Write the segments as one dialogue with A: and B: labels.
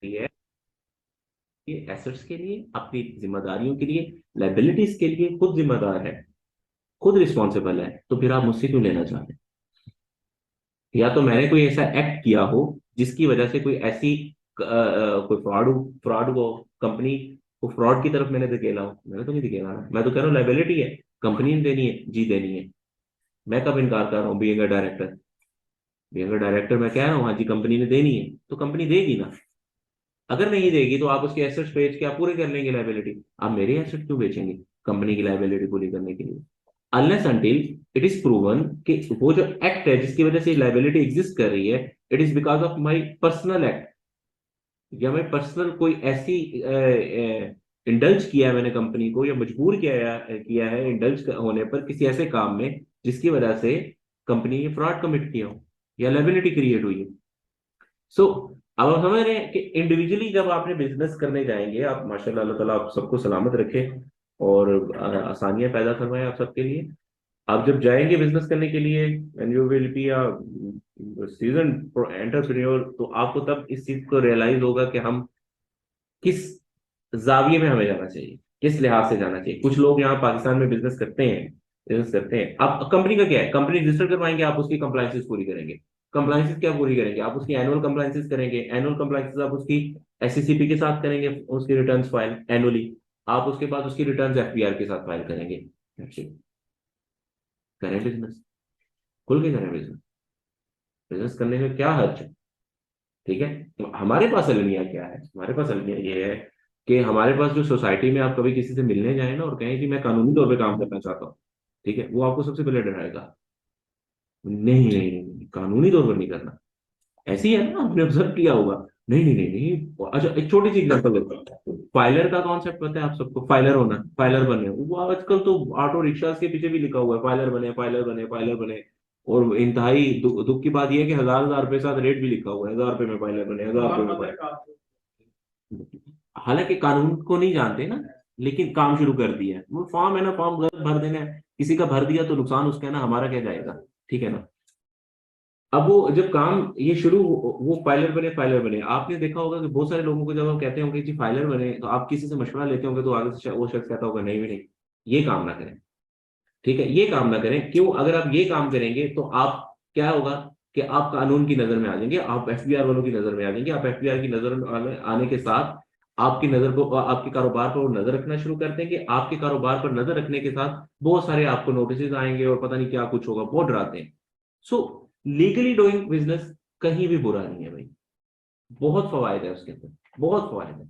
A: है ये एसेट्स के लिए, अपनी जिम्मेदारियों के लिए, लाइबिलिटीज के लिए खुद जिम्मेदार है, खुद रिस्पॉन्सिबल है, तो फिर आप मुझसे क्यों लेना चाहते हैं? या तो मैंने कोई ऐसा एक्ट किया हो जिसकी वजह से कोई ऐसी कोई फ्रॉड हो, कंपनी को फ्रॉड की तरफ मैंने धकेला हो? मैंने तो नहीं धकेला ना। मैं तो कह रहा हूँ लाइबिलिटी है, कंपनी ने देनी है, जी देनी है। मैं कब इनकार कर रहा हूँ being a director? Being a director मैं कह रहा हूँ हाँ जी कंपनी ने देनी है तो कंपनी देगी ना। अगर नहीं देगी तो आप उसके एसेट्स बेच के आप पूरे कर लेंगे लाइबिलिटी। आप मेरे एसेट क्यों बेचेंगे कंपनी की लाइबिलिटी पूरी करने के लिए? Unless until it is proven कि वो जो एक्ट है जिसकी वजह से लाइबिलिटी एग्जिस्ट कर रही है, it is because of my personal act, या मैं पर्सनल कोई ऐसी इंडल्ज किया है मैंने कंपनी को, या मजबूर किया है इंडल्ज होने पर किसी ऐसे काम में जिसकी वजह से कंपनी ने फ्रॉड कमिट किया हो या लाइबिलिटी क्रिएट हुई है। सो अब हम समझ रहे हैं कि इंडिविजुअली जब आपने बिजनेस करने जाएंगे, आप माशाल्लाह अल्लाह ताला आप सबको सलामत रखे और आसानियां पैदा करवाए आप सबके लिए। आप जब जाएंगे बिजनेस करने के लिए and you will be a season entrepreneur, तो आपको तब इस चीज को रियलाइज होगा कि हम किस जाविये में हमें जाना चाहिए, किस लिहाज से जाना चाहिए। कुछ लोग यहाँ पाकिस्तान में बिजनेस करते हैं। अब कंपनी का क्या है, कंपनी रजिस्टर करवाएंगे, आप उसकी कंप्लाइंसेस पूरी करेंगे। कंप्लाइंसेस क्या पूरी करेंगे? आप उसकी एनुअल कंप्लाइंसेस करेंगे, एनुअल कंप्लाइंसेस आप उसकी एससीसीपी के साथ करेंगे, उसकी रिटर्न फाइल एनुअली। आप उसके बाद उसकी रिटर्न एफपीआर के साथ फाइल करेंगे। That's it। करें बिजनेस, खुल के करें बिजनेस। बिजनेस करने में क्या हर्ज है? ठीक है। तो हमारे पास अलमिया क्या है? हमारे पास अलमिया ये है कि हमारे पास जो सोसाइटी में आप कभी किसी से मिलने जाए ना और कहें कि मैं कानूनी तौर पे काम करना चाहता हूँ, ठीक है, वो आपको सबसे पहले डराएगा। नहीं नहीं नहीं नहीं, कानूनी तौर पर नहीं करना। ऐसे ही है ना, आपने ऑब्जर्व किया होगा। नहीं नहीं नहीं नहीं। अच्छा एक छोटी सी एग्जांपल देता हूँ। फाइलर का कॉन्सेप्ट पता है आप सबको? फाइलर होना, फाइलर बने वो आजकल तो ऑटो रिक्शा के पीछे भी लिखा हुआ है फाइलर बने, फाइलर बने, फाइलर बने। और इंतहाई दुख की बात यह है कि हजार हजार रुपए के साथ रेट भी लिखा हुआ है, 1000 रुपए में फाइलर बने, 1000 रुपए में फाइलर। हालांकि कानून को नहीं जानते ना, लेकिन काम शुरू कर दिया है। वो फॉर्म है ना, फॉर्म गलत भर देना है, किसी का भर दिया तो नुकसान उसका है ना, हमारा क्या जाएगा? ठीक है ना। अब वो जब काम ये शुरू, वो फाइलर बने, फाइलर बने, आपने देखा होगा कि बहुत सारे लोगों को जब हम कहते होंगे जी फाइलर बने, तो आप किसी से मशवरा लेते होंगे तो आगे से वो शख्स कहता होगा नहीं भी नहीं, ये काम ना करें। ठीक है, ये काम ना करें। क्यों? अगर आप ये काम करेंगे तो आप क्या होगा कि आप कानून की नजर में आ जाएंगे, आप एफबीआर वालों की नजर में आ जाएंगे। आप एफबीआर की नजर में आने के साथ आपकी नजर को, आपके कारोबार पर वो नजर रखना शुरू कर देंगे। आपके कारोबार पर नजर रखने के साथ बहुत सारे आपको नोटिस आएंगे और पता नहीं क्या कुछ होगा, बहुत डराते हैं। सो लीगली डूइंग बिजनेस कहीं भी बुरा नहीं है भाई, बहुत फवायद है उसके अंदर, बहुत फवायद है।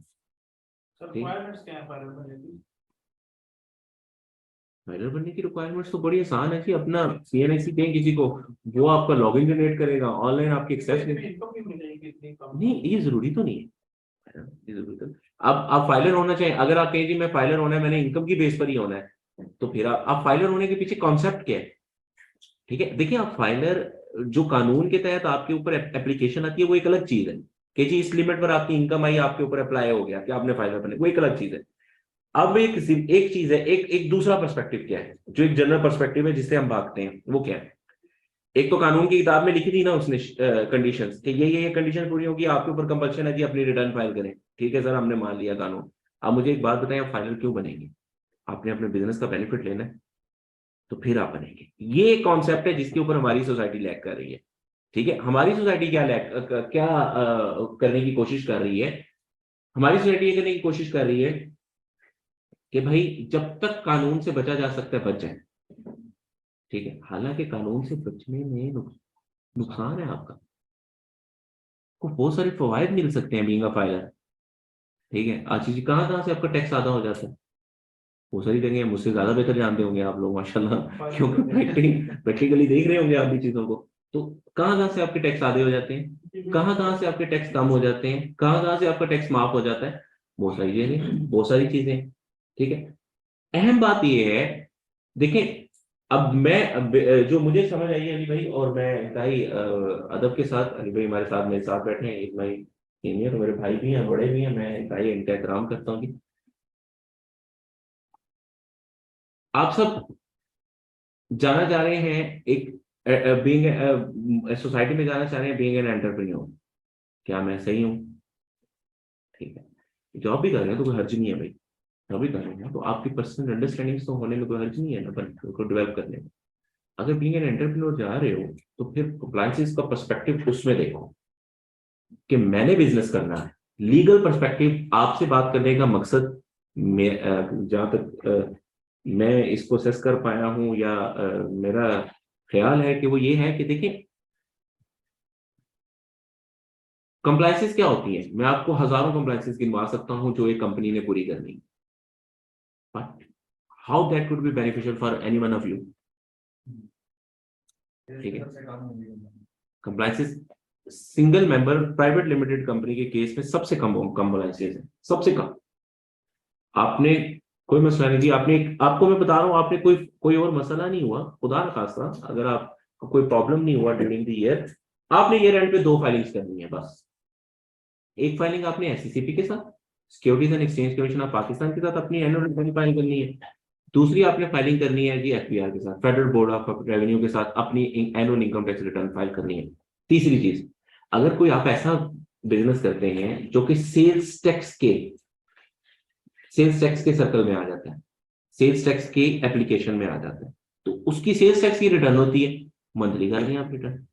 A: फाइलर बनने की रिक्वायरमेंट्स तो बड़ी आसान है कि अपना सीएनआईसी दें किसी को, वो आपका लॉगिन जनरेट करेगा, ऑनलाइन आपकी एक्सेस नहीं, ये जरूरी तो नहीं है। ये जरूरी तो अब आप फाइलर होना चाहिए, अगर आप कहें कि मैं फाइलर होना है, मैंने इनकम की बेस पर ही होना है, तो फिर आप फाइलर होने के पीछे कॉन्सेप्ट क्या है? ठीक है, देखिए आप फाइलर, जो कानून के तहत आपके ऊपर एप्लीकेशन आती है वो एक अलग चीज है कि जी इस लिमिट पर आपकी इनकम आई, आपके ऊपर अप्लाई हो गया कि आपने फाइलर बने, वो एक अलग चीज है। अब एक चीज है, एक एक दूसरा पर्सपेक्टिव क्या है, जो एक जनरल पर्सपेक्टिव है जिससे हम भागते हैं, वो क्या है? एक तो कानून की किताब में लिखी थी ना उसने कंडीशंस कि ये कंडीशन पूरी होगी, आपके ऊपर कंपल्शन है कि अपनी रिटर्न फाइल करें। ठीक है सर, हमने मान लिया कानून। अब मुझे एक बात बताएं, आप फाइनल क्यों बनेंगे? आपने अपने बिजनेस का बेनिफिट लेना है, तो फिर आप बनेंगे। ये कॉन्सेप्ट है जिसके ऊपर हमारी सोसाइटी लैग कर रही है। ठीक है, हमारी सोसाइटी करने की कोशिश कर रही है? हमारी सोसाइटी ये करने की कोशिश कर रही है कि भाई जब तक कानून से बचा जा सकता है बच जाए। ठीक है, हालांकि कानून से बचने में नुकसान है आपका, को बहुत सारे फवायद मिल सकते हैं बीइंग अ फाइलर। ठीक है, आज चीज कहाँ कहाँ से आपका टैक्स आधा हो जाता है, बहुत सारी जगह मुझसे ज्यादा बेहतर जानते होंगे आप लोग माशाल्लाह, क्योंकि प्रैक्टिकली देख रहे होंगे आप भी चीजों को। तो कहाँ कहाँ से आपके टैक्स आधे हो जाते हैं, कहाँ कहाँ से आपके टैक्स कम हो जाते हैं, कहाँ कहाँ से आपका टैक्स माफ हो जाता है? बहुत सारी जगह, बहुत सारी चीजें। ठीक है, अहम बात यह है, देखें, अब जो मुझे समझ आई है अली भाई, और मैं इंतहाई अदब के साथ, अली भाई हमारे साथ मेरे साथ बैठे हैं, एक भाई सीनियर, मेरे भाई भी हैं, बड़े भी हैं, मैं इंतहाई इनका एहतराम करता हूँ कि आप सब जाना चाह रहे हैं एक बीइंग सोसाइटी में जाना चाह रहे हैं बीइंग एन एंटरप्रेन्योर। क्या मैं सही हूँ? ठीक है, जॉब भी कर रहे हैं तो कोई हर्ज नहीं है भाई, जॉब भी कर रहे हैं तो आपकी पर्सनल अंडरस्टैंडिंग तो होने में कोई हर्ज नहीं है ना, पर को डेवलप करने में। अगर बीइंग एन एंटरप्रेन्योर जा रहे हो तो फिर कंप्लायंसेस का पर्सपेक्टिव उसमें देखो कि मैंने बिजनेस करना है। लीगल पर्सपेक्टिव आपसे बात करने का मकसद, जहां तक मैं इसको सेस कर पाया हूं या मेरा ख्याल है कि वो ये है कि देखिए कंप्लायंसेस क्या होती है, मैं आपको हजारों कंप्लायंसेस गिनवा सकता हूं जो एक कंपनी ने पूरी करनी है, but how that could be beneficial for any one of you. ठीक है, compliances single member private limited company के केस में सबसे कम कंप्लायंसेस है, सबसे कम। आपने कोई मसला नहीं, आपने आपको मैं बता रहा हूँ, आपने कोई कोई और मसला नहीं हुआ, खुदा न खास्ता अगर आप कोई प्रॉब्लम नहीं हुआ ड्यूरिंग द ईयर, आपने ईयर एंड पे दो फाइलिंग्स करनी है बस। एक फाइलिंग आपने एससीसीपी के साथ, securities and exchange commission of Pakistan के साथ अपनी एनुअल रिटर्न फाइल करनी है। दूसरी आपने फाइलिंग करनी है जी एफबीआर के साथ, फेडरल बोर्ड ऑफ रेवेन्यू के साथ अपनी annual income tax return file करनी है। तीसरी चीज, अगर कोई आप ऐसा बिजनेस करते हैं जो कि सेल्स टैक्स के सर्कल में आ जाता है, सेल्स टैक्स के एप्लीकेशन में आ जाता है, तो उसकी सेल्स टैक्स की रिटर्न होती है, मंथली कर दें आप रिटर्न,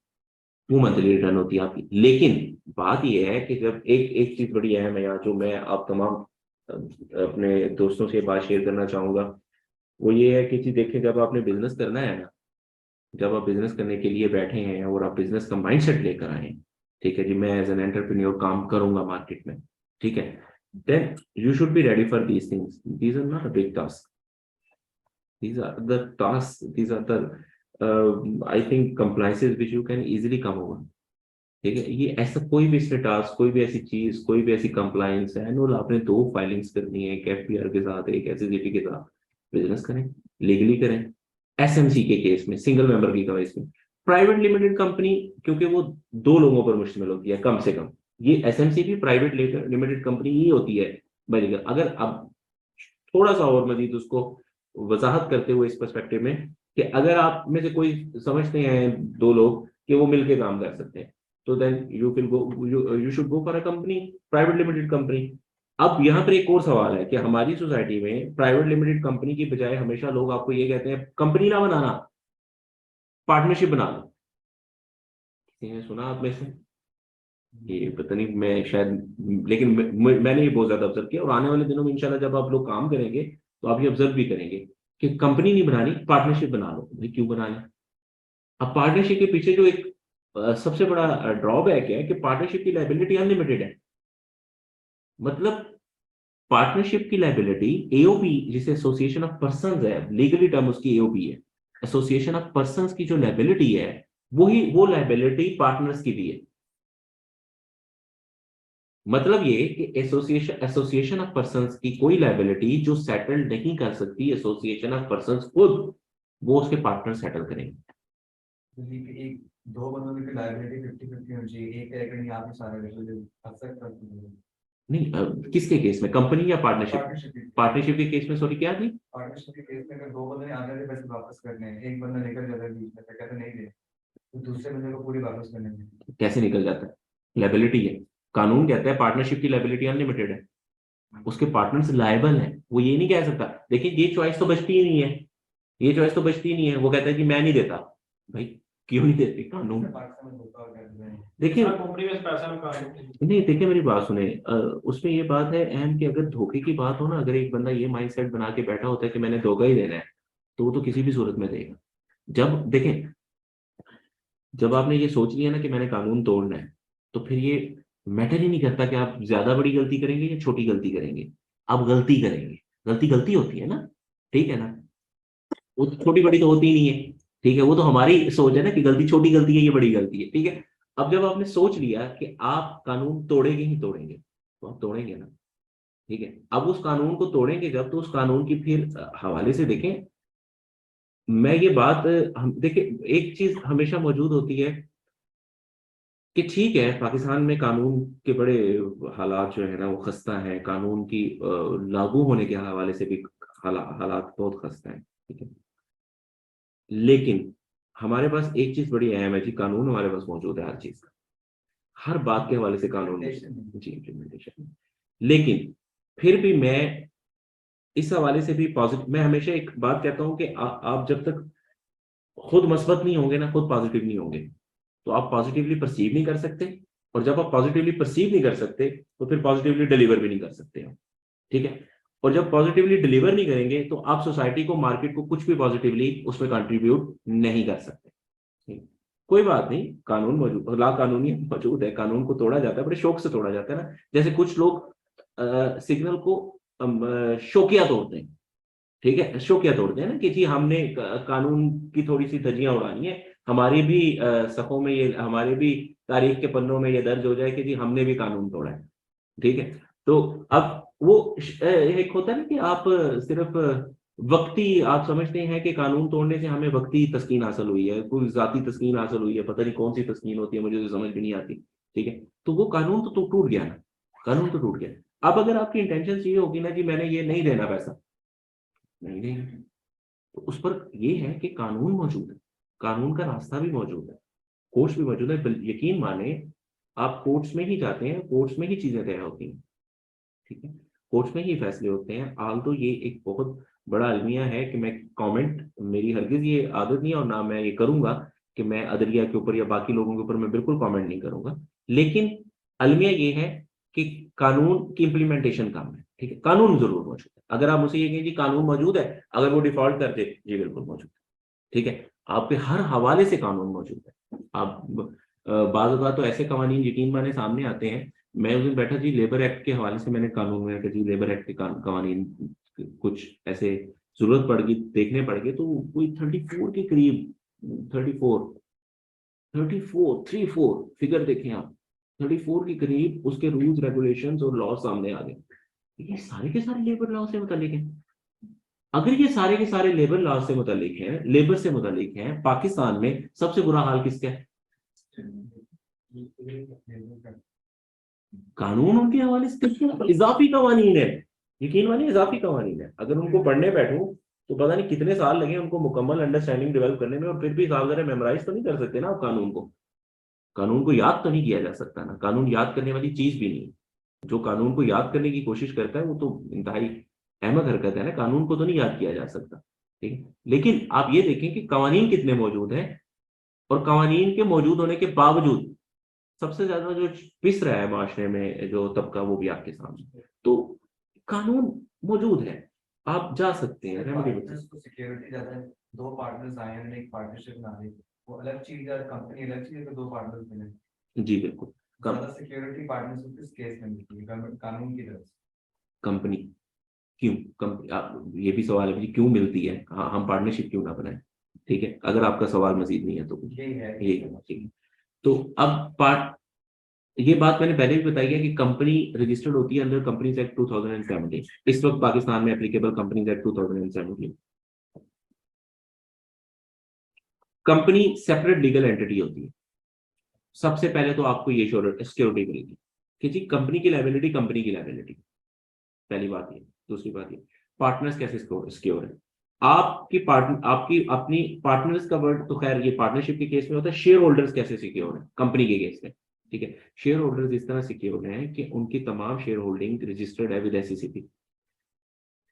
A: वो मंथली रिटर्न होती है आपकी। लेकिन बात यह है कि जब एक एक चीज बड़ी अहम है यहाँ, जो मैं आप तमाम अपने दोस्तों से बात शेयर करना चाहूंगा, वो ये है कि जी देखें, जब आपने बिजनेस करना है ना, जब आप बिजनेस करने के लिए बैठे हैं और आप बिजनेस का माइंडसेट लेकर आए हैं, ठीक है जी, मैं एज एन एंटरप्रेन्योर काम करूंगा मार्केट में, ठीक है, then you should be ready for these things, these are not a big task, these are the tasks, these are the I think compliances which you can easily come over। ठीक है, ये ऐसा कोई भी इसमें टास्क, कोई भी ऐसी चीज, कोई भी ऐसी कंप्लाइंस है एनुअल आपने दो फाइलिंग्स करनी है, एक एफपीआर के साथ एक एससीसीपी के साथ, बिजनेस करें, लीगली करें। एसएमसी के केस में, सिंगल मेंबर की केस में, प्राइवेट लिमिटेड कंपनी क्योंकि वो दो लोगों पर मुश्तमिल होती है कम से कम, ये एसएमसी भी प्राइवेट लिमिटेड कंपनी ही होती है। भाई अगर अब थोड़ा सा और मजीद उसको वजाहत करते हुए इस पर्सपेक्टिव में कि अगर आप में से कोई समझते हैं दो लोग कि वो मिलके काम कर सकते हैं, तो then you can go, you should go for a company, private limited company. अब यहाँ पर एक और सवाल है कि हमारी सोसाइटी में प्राइवेट लिमिटेड कंपनी की बजाय हमेशा लोग आपको ये कहते हैं कंपनी ना बनाना, पार्टनरशिप बना लो। किसी ने सुना आप में से? ये पता नहीं, मैं शायद, लेकिन मैंने ये बहुत ज्यादा ऑब्जर्व किया, और आने वाले दिनों में इंशाल्लाह जब आप लोग काम करेंगे तो आप ये ऑब्जर्व भी करेंगे कि कंपनी नहीं बनानी, पार्टनरशिप बना लो। भाई क्यों बनानी? अब पार्टनरशिप के पीछे जो एक सबसे बड़ा ड्रॉबैक है कि पार्टनरशिप की लाइबिलिटी अनलिमिटेड है। मतलब पार्टनरशिप की लाइबिलिटी एओपी, जिसे एसोसिएशन ऑफ पर्संस है, लीगली टर्म उसकी एओपी है, एसोसिएशन ऑफ पर्संस की जो लाइबिलिटी है, वो लाइबिलिटी पार्टनर्स की भी है। मतलब ये कि एसोसिएशन ऑफ पर्संस की कोई लाइबिलिटी जो सेटल नहीं कर सकती एसोसिएशन ऑफ पर्संस खुद, वो उसके पार्टनर सेटल करेंगे। एक दो बंदों की लाइबिलिटी 50-50 होनी चाहिए, एक करेगा नहीं आपने सारा नहीं, किसके केस में, कंपनी या पार्टनरशिप? पार्टनरशिप के केस में, सॉरी क्या थी? पार्टनरशिप के केस में अगर दो बंदे आने वाले पैसे वापस करने हैं, एक बंदा निकल जाता है बीच में, तो कहते नहीं दे, तो दूसरे बंदे को पूरी वापस करने में कैसे निकल जाता है? लाइबिलिटी है, कानून कहता है पार्टनरशिप की लाइबिलिटी अनलिमिटेड है, उसके पार्टनर्स लायबल हैं, वो ये नहीं कह सकता देखिए ये चॉइस तो बचती ही नहीं है, ये चॉइस तो बचती ही नहीं है, वो कहता है कि मैं नहीं देता। भाई क्यों नहीं देते? कानून देखिए, नहीं देखिए मेरी बात सुने, उसमें ये बात है अहम कि अगर धोखे की बात हो ना, अगर एक बंदा ये माइंडसेट बना के बैठा होता है कि मैंने धोखा ही देना है, तो वो तो किसी भी सूरत में देगा। जब देखें, जब आपने ये सोच लिया ना कि मैंने कानून तोड़ना है, तो फिर ये मैटर ही नहीं करता कि आप ज्यादा बड़ी गलती करेंगे या छोटी गलती करेंगे, आप गलती करेंगे। गलती गलती होती है ना, ठीक है ना, वो तो छोटी बड़ी तो होती ही नहीं है, ठीक है, वो तो हमारी सोच है ना कि गलती छोटी गलती है, ये बड़ी गलती है, ठीक है। अब जब आपने सोच लिया कि आप कानून तोड़ेंगे ही तोड़ेंगे, तो आप तोड़ेंगे ना, ठीक है। अब उस कानून को तोड़ेंगे जब, तो उस कानून की फिर हवाले से देखें, मैं ये बात हम देखिए, एक चीज हमेशा मौजूद होती है कि ठीक है पाकिस्तान में कानून के बड़े हालात जो है ना वो खस्ता है, कानून की लागू होने के हवाले से भी हालात बहुत खस्ता है, ठीक है। लेकिन हमारे पास एक चीज बड़ी अहम है जी, कानून हमारे पास मौजूद है हर चीज का, हर बात के हवाले से कानून जी, इम्प्लीमेंटेशन। लेकिन फिर भी मैं इस हवाले से भी पॉजिटिव, मैं हमेशा एक बात कहता हूं कि आप जब तक खुद मस्बत नहीं होंगे ना, खुद पॉजिटिव नहीं होंगे, तो आप पॉजिटिवली परसीव नहीं कर सकते। और जब आप पॉजिटिवली परसीव नहीं कर सकते तो फिर पॉजिटिवली डिलीवर भी नहीं कर सकते हो। ठीक है। और जब पॉजिटिवली डिलीवर नहीं करेंगे तो आप सोसाइटी को, मार्केट को कुछ भी पॉजिटिवली उसमें कंट्रीब्यूट नहीं कर सकते। ठीक। कोई बात नहीं, कानून मौजूद, ला कानूनी मौजूद है, कानून को तोड़ा जाता है, बड़े शौक से तोड़ा जाता है ना। जैसे कुछ लोग सिग्नल को शौकिया तोड़ते हैं। ठीक है, शौकिया तोड़ते हैं ना कि जी हमने कानून की थोड़ी सी धज्जियां उड़ानी है, हमारी भी सफ़ों में ये, हमारे भी तारीख के पन्नों में ये दर्ज हो जाए कि जी हमने भी कानून तोड़ा है। ठीक है। तो अब वो एक होता है ना कि आप सिर्फ वक्ती, आप समझते हैं कि कानून तोड़ने से हमें वक्ती तस्कीन हासिल हुई है, कोई जाती तस्कीन हासिल हुई है, पता नहीं कौन सी तस्कीन होती है, मुझे तो समझ भी नहीं आती। ठीक है। तो वो कानून तो टूट गया ना, कानून तो टूट गया। अब अगर आपकी इंटेंशन ये होगी ना जी मैंने ये नहीं देना पैसा, नहीं देंगे, तो उस पर ये है कि कानून मौजूद है, कानून का रास्ता भी मौजूद है, कोर्ट्स भी मौजूद है। यकीन माने, आप कोर्ट्स में ही जाते हैं, कोर्ट्स में ही चीजें तय होती हैं। ठीक है। कोर्ट्स में ही फैसले होते हैं। हाल तो ये एक बहुत बड़ा अलमिया है कि मैं कमेंट, मेरी हरगिज ये आदत नहीं है और ना मैं ये करूंगा कि मैं अदलिया के ऊपर या बाकी लोगों के ऊपर मैं बिल्कुल कमेंट नहीं करूंगा। लेकिन अलमिया ये है कि कानून की इंप्लीमेंटेशन काम है। ठीक है, कानून जरूर मौजूद है। अगर आप मुझे ये कहें कि कानून मौजूद है, अगर वो डिफॉल्ट कर दे, जी बिल्कुल मौजूद है। ठीक है। आपके हर हवाले से कानून मौजूद है। आप बाज़ औक़ात तो ऐसे कवानीन यकीन माने सामने आते हैं। मैं उस दिन बैठा जी, लेबर एक्ट के हवाले से मैंने कानून में जी लेबर एक्ट के कवानीन कुछ ऐसे जरूरत पड़ गई, देखने पड़ गए, तो कोई 34 के करीब, 34 फिगर देखें आप, 34 के करीब उसके रूल्स रेगुलेशंस और लॉ सामने आ गए। ये सारे के सारे लेबर लॉ से मुतालिक हैं। अगर ये सारे के सारे लेबर लॉ से मुतालिक हैं, लेबर से मुतालिक हैं, पाकिस्तान में सबसे बुरा हाल किसका है? कानून उनके हवाले से इजाफी कवानीन है। यकीन मानिए इजाफी कवानीन है। अगर उनको पढ़ने बैठूं तो पता नहीं कितने साल लगे उनको मुकम्मल अंडरस्टैंडिंग डेवलप करने में, और फिर भी साल जरा मेमोराइज तो नहीं कर सकते ना आप कानून को। कानून को याद तो नहीं किया जा सकता ना, कानून याद करने वाली चीज भी नहीं। जो कानून को याद करने की कोशिश करता है वो तो इंतहाई अहमद हरकत है ना, कानून को तो नहीं याद किया जा सकता। ठीक है। लेकिन आप ये देखें कि कवानीन कितने मौजूद हैं, और कवानीन के मौजूद होने के बावजूद सबसे ज्यादा जो पिस रहा है माशरे में जो तबका, वो भी आपके सामने। तो कानून मौजूद है, आप जा सकते हैं रेमेडी बता
B: पार्टनर्स को सिक्योरिटी ज्यादा है। दो पार्टनर्स आए हैं, एक पार्टनरशिप बना ली, वो अलग चीज है, कंपनी अलग चीज है, तो दो पार्टनर्स बने।
A: जी बिल्कुल।
B: ज्यादा सिक्योरिटी पार्टनरशिप किस केस में मिलती है? कानून की तरफ से।
A: कंपनी क्यों, कंपनी ये भी सवाल है कि क्यों मिलती है, हाँ हम पार्टनरशिप क्यों ना बनाए। ठीक है, अगर आपका सवाल मजीद नहीं है तो
B: यही है।
A: ये ठीक है। तो अब पार्ट, ये बात मैंने पहले भी बताई है कि कंपनी रजिस्टर्ड होती है अंडर कंपनीज एक्ट 2017। इस वक्त पाकिस्तान में applicable companies act 2017। Company separate legal entity होती है। सबसे पहले तो आपको ये सिक्योरिटी मिलेगी कि जी कंपनी की लायबिलिटी कंपनी की लायबिलिटी, पहली बात ये। दूसरी बात ये, पार्टनर्स कैसे सिक्योर है। आपकी पार्टनर, आपकी अपनी पार्टनर्स का वर्ड तो खैर ये पार्टनरशिप के केस में होता है, शेयर होल्डर्स कैसे सिक्योर है कंपनी के केस में। ठीक है, शेयर होल्डर्स इस तरह सिक्योर हैं कि उनकी तमाम शेयर होल्डिंग रजिस्टर्ड है विद एसईसीपी।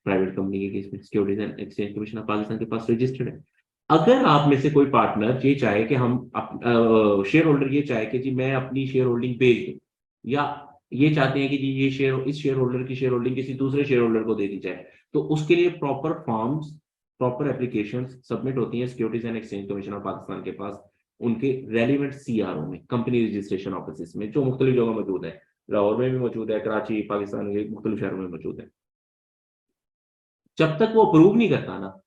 A: प्राइवेट कंपनी के केस में securities and exchange commission of Pakistan के पास रजिस्टर्ड है। अगर आप में से कोई पार्टनर ये चाहे कि हम शेयर होल्डर ये चाहे कि जी मैं अपनी शेयर होल्डिंग बेच दूं, या ये चाहते हैं कि जी ये शेयर, इस शेयर होल्डर की शेयर होल्डिंग किसी दूसरे शेयर होल्डर को दे दी जाए, तो उसके लिए proper forms, proper application submit होती हैं securities and exchange commission of Pakistan के पास, उनके रेलिवेंट सीआरओ में, कंपनी रजिस्ट्रेशन ऑफिस में, जो मुख्तलिफ जगह मौजूद है। लाहौर में भी मौजूद है, कराची, पाकिस्तान के मुख्तलिफ शहरों में मौजूद है। जब तक वो अप्रूव नहीं करता ना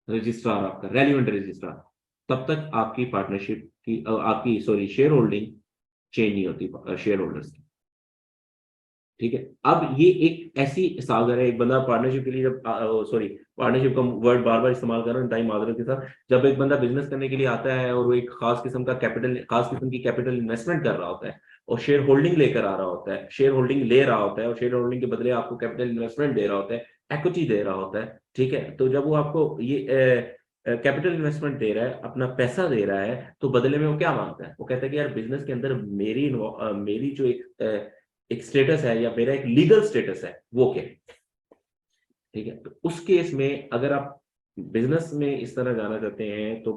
A: रजिस्ट्रार, आपका रेलिवेंट रजिस्ट्रार, तब तक आपकी पार्टनरशिप की आपकी सॉरी शेयर होल्डिंग चेंज नहीं होती शेयर होल्डर्स की। ठीक है। अब ये एक ऐसी सागर है, एक बंदा पार्टनरशिप के लिए जब सॉरी पार्टनरशिप का वर्ड बार बार इस्तेमाल कर रहा हूँ टाइम माजरत के साथ, जब एक बंदा बिजनेस करने के लिए आता है और वो एक खास किस्म का कैपिटल, खास किस्म की कैपिटल इन्वेस्टमेंट कर रहा होता है, और शेयर होल्डिंग लेकर आ रहा होता है, शेयर होल्डिंग ले रहा होता है, और शेयर होल्डिंग के बदले आपको कैपिटल इन्वेस्टमेंट दे रहा होता है, इक्विटी दे रहा होता है। ठीक है, तो जब वो आपको ये कैपिटल इन्वेस्टमेंट दे रहा है, अपना पैसा दे रहा है, तो बदले में वो क्या मांगता है, वो कहता है कि यार बिजनेस के अंदर मेरी मेरी जो एक एक स्टेटस है या मेरा एक लीगल स्टेटस है, वो क्या है। ठीक है, तो उस केस में अगर आप बिजनेस में इस तरह जाना चाहते हैं तो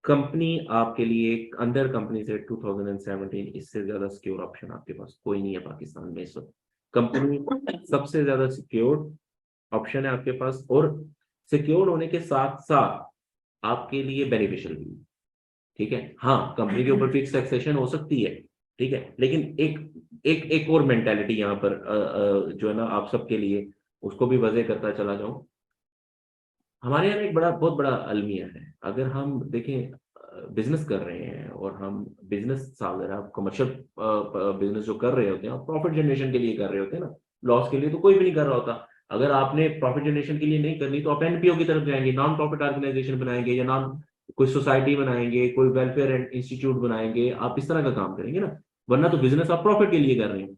A: कंपनी आपके लिए, अंदर कंपनी से 2017 इससे ज्यादा सिक्योर ऑप्शन आपके पास कोई नहीं है पाकिस्तान में इस वक्त। कंपनी सबसे ज्यादा सिक्योर ऑप्शन है आपके पास, और सिक्योर होने के साथ साथ आपके लिए बेनिफिशियल भी। ठीक है, हाँ कंपनी के ऊपर फिक्स टैक्सेशन हो सकती है, ठीक है, लेकिन एक और मेंटेलिटी यहाँ पर जो है ना आप सबके लिए, उसको भी वजह करता चला जाऊं। हमारे यहाँ एक बहुत बड़ा अलमिया है। अगर हम देखें बिजनेस कर रहे हैं और हम बिजनेस अगर आप कमर्शियल बिजनेस जो कर रहे होते हैं, प्रॉफिट जनरेशन के लिए कर रहे होते हैं ना, लॉस के लिए तो कोई भी नहीं कर रहा होता। अगर आपने प्रॉफिट जनरेशन के लिए नहीं करनी तो आप एनपीओ की तरफ जाएंगे, नॉन प्रॉफिट ऑर्गेनाइजेशन बनाएंगे, या नॉन कोई सोसाइटी बनाएंगे, कोई वेलफेयर इंस्टीट्यूट बनाएंगे, आप इस तरह का काम करेंगे ना। वरना तो बिजनेस आप प्रॉफिट के लिए कर रहे हैं।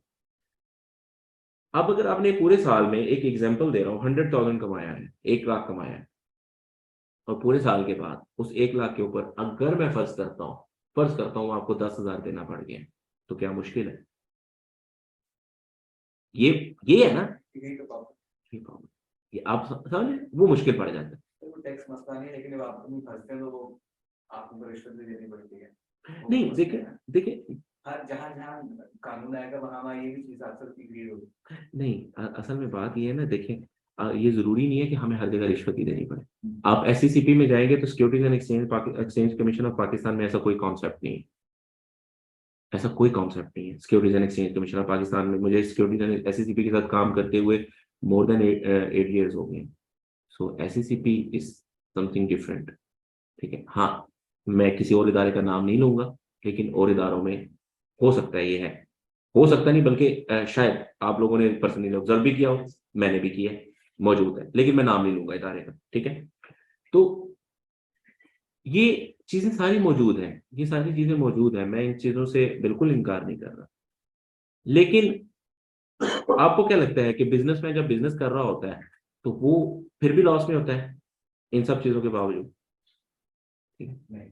A: अब अगर आपने पूरे साल में, एक एग्जाम्पल दे रहा हूँ, 100,000 कमाया है, 1 लाख कमाया है, और पूरे साल के बाद उस 1 लाख के ऊपर अगर मैं फर्ज करता हूँ आपको 10,000 देना पड़ गया, तो क्या मुश्किल है? ये ये है ना,
B: यही तो प्रॉब्लम।
A: ये प्रॉब्लम, ये आप समझे, वो मुश्किल पड़ जाता
B: तो वो टैक्स मसला नहीं है, लेकिन जब आप नहीं फंसते हैं तो वो आपको रिश्वत भी देनी पड़ती है।
A: है।
B: वो
A: नहीं
B: मसला
A: देखिए
B: है।
A: देखिए,
B: हर जहाँ जहाँ कानून आएगा वहाँ वहाँ ये भी चीज अक्सर क्रिएट होगी।
A: नहीं असल में बात ये है ना, देखिए ये जरूरी नहीं है कि हमें हर जगह रिश्वत ही देनी पड़े। आप एससीसीपी में जाएंगे तो securities and exchange commission of Pakistan में ऐसा कोई कॉन्सेप्ट नहीं है। ऐसा कोई कॉन्सेप्ट नहीं है securities and exchange commission of Pakistan में। मुझे सिक्योरिटीज एंड एससीसीपी के साथ काम करते हुए मोर देन 8 years हो गए। सो एससीसीपी इज समथिंग डिफरेंट। ठीक है, हाँ मैं किसी और इदारे का नाम नहीं लूंगा, लेकिन और इदारों में हो सकता है, ये है, हो सकता नहीं बल्कि शायद आप लोगों ने पर्सनली ऑब्जर्व भी किया हो, मैंने भी किया है, मौजूद है, लेकिन मैं नाम नहीं लूंगा इदारे का। ठीक है, तो ये चीजें सारी मौजूद हैं, ये सारी चीजें मौजूद हैं, मैं इन चीजों से बिल्कुल इनकार नहीं कर रहा। लेकिन आपको क्या लगता है कि बिजनेसमैन जब बिजनेस कर रहा होता है तो वो फिर भी लॉस में होता है इन सब चीजों के बावजूद? ठीक है,
B: नहीं,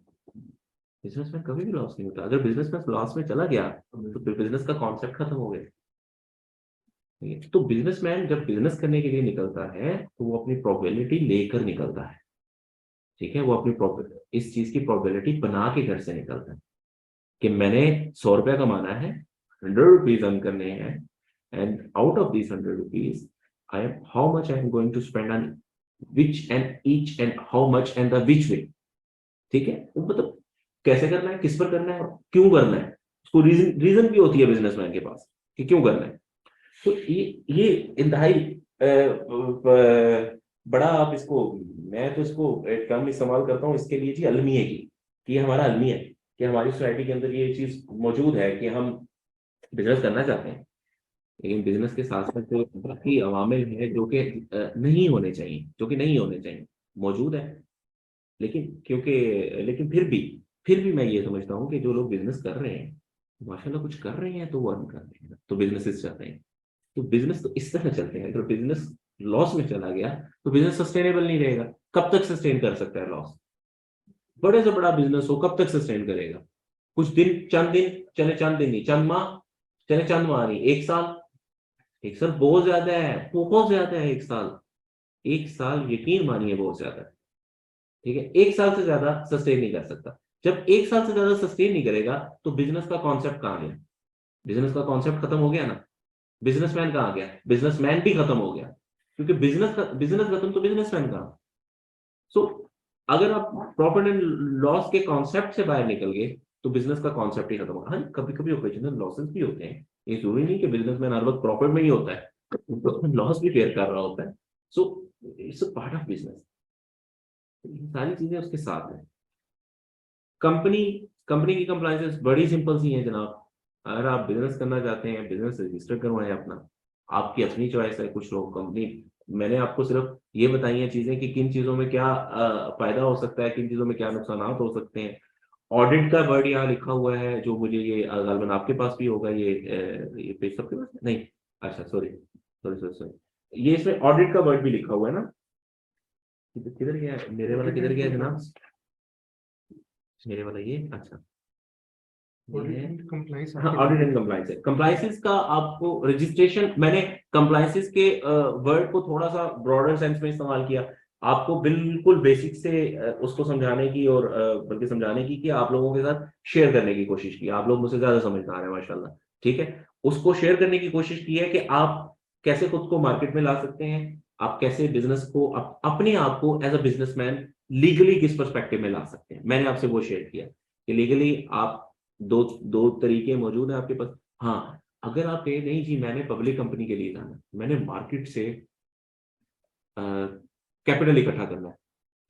A: बिजनेसमैन कभी भी लॉस नहीं होता। अगर बिजनेसमैन लॉस में चला गया तो फिर बिजनेस का कॉन्सेप्ट खत्म हो गया। ठीक है, तो बिजनेसमैन जब बिजनेस करने के लिए निकलता है तो वो अपनी प्रोबेबिलिटी लेकर निकलता है। ठीक है, वो अपनी इस चीज की प्रोबेबिलिटी बना के घर से निकलता है कि मैंने 100 रुपया कमाना है, 100 रुपीज अर्न करने हैं, and out of this 100 rupees I am how much I am going to spend on which and each and how much and the which way. ठीक है, वो मतलब कैसे करना है, किस पर करना है, क्यों करना है, उसको रीजन रीजन भी होती है बिजनेसमैन के पास कि क्यों करना है। तो ये इंतहाई बड़ा, आप इसको, मैं तो इसको एक टर्म इस्तेमाल करता हूँ इसके लिए जी, अलमिया की, कि ये हमारा अलमिया है, कि हमारी सोसाइटी के अंदर ये चीज मौजूद है कि हम बिजनेस करना चाहते हैं, लेकिन बिजनेस के साथ साथ जो बाकी अवामिल है जो कि नहीं होने चाहिए, जो कि नहीं होने चाहिए, मौजूद है। लेकिन क्योंकि, लेकिन फिर भी मैं ये समझता हूँ कि जो लोग बिजनेस कर रहे हैं, माशाल्लाह कुछ कर रहे हैं तो वो अर्न कर रहे हैं, तो बिजनेसेस चल रहे हैं। तो बिजनेस तो इस तरह चलते हैं, अगर बिजनेस लॉस में चला गया तो बिजनेस सस्टेनेबल नहीं रहेगा। कब तक सस्टेन कर सकता है लॉस? बड़े से बड़ा बिजनेस हो कब तक सस्टेन करेगा? कुछ दिन, चंद दिन चले, चंद दिन नहीं, चंद माह चले, चंद माह नहीं, 1 साल। 1 साल बहुत ज्यादा है, बहुत ज्यादा है 1 साल। 1 साल यकीन मानिए बहुत ज्यादा है। ठीक है, 1 साल से ज्यादा सस्टेन नहीं कर सकता। जब 1 साल से ज्यादा सस्टेन नहीं करेगा तो बिजनेस का कॉन्सेप्ट कहाँ गया? बिजनेस का कॉन्सेप्ट खत्म हो गया ना। बिजनेसमैन कहाँ गया? बिजनेसमैन भी खत्म हो गया, क्योंकि बिजनेस खत्म तो बिजनेसमैन कहाँ। सो अगर आप प्रॉफिट एंड लॉस के कॉन्सेप्ट से बाहर निकल गए तो बिजनेस का कॉन्सेप्ट ही खत्म होगा। हाँ, कभी कभी ओकेजनल लॉसेस भी होते हैं, ये जरूरी नहीं कि बिजनेसमैन हर वक्त प्रॉफिट में ही होता है, लॉस भी फेयर कर रहा होता है। So it's a part of business, सारी चीजें उसके साथ है। कंपनी कंपनी की कंप्लाइंसेस बड़ी सिंपल सी हैं जनाब। अगर आप बिजनेस करना चाहते हैं, बिजनेस रजिस्टर करवाएं अपना, आपकी अपनी चॉइस है। कुछ लोग कंपनी, मैंने आपको सिर्फ ये बताई हैं चीजें कि किन चीजों में क्या फायदा हो सकता है, किन चीजों में क्या नुकसान हो सकते हैं। ऑडिट का वर्ड यहाँ लिखा हुआ है, जो मुझे ये गालबन आपके पास भी होगा, ये पेज सबके पास है? नहीं, अच्छा सॉरी सॉरी सॉरी सॉरी, ये इसमें ऑडिट का वर्ड भी लिखा हुआ है ना। किधर गया मेरे वाला, किधर गया जनाब? मेरे वाला ये, अच्छा,
B: कंप्लाइंस
A: हाँ, ऑडिट एंड कंप्लाइंस है। कंप्लाइंसेस का आपको रजिस्ट्रेशन, मैंने कंप्लाइंसेस के वर्ड को थोड़ा सा ब्रॉडर सेंस में इस्तेमाल किया, आपको बिल्कुल बेसिक से उसको समझाने की और बल्कि समझाने की कि आप लोगों के साथ शेयर करने की कोशिश की। आप लोग मुझसे ज्यादा समझदार हैं माशाल्लाह, ठीक है। उसको शेयर करने की कोशिश की है कि आप कैसे खुद को मार्केट में ला सकते हैं, आप कैसे बिजनेस को अपने आप को एज अ बिजनेसमैन लीगली किस पर्सपेक्टिव में ला सकते हैं। मैंने आपसे वो शेयर किया कि लीगली आप दो दो तरीके मौजूद हैं आपके पास। हाँ, अगर आप कहें नहीं जी मैंने पब्लिक कंपनी के लिए जाना है, मैंने मार्केट से कैपिटल इकट्ठा करना है,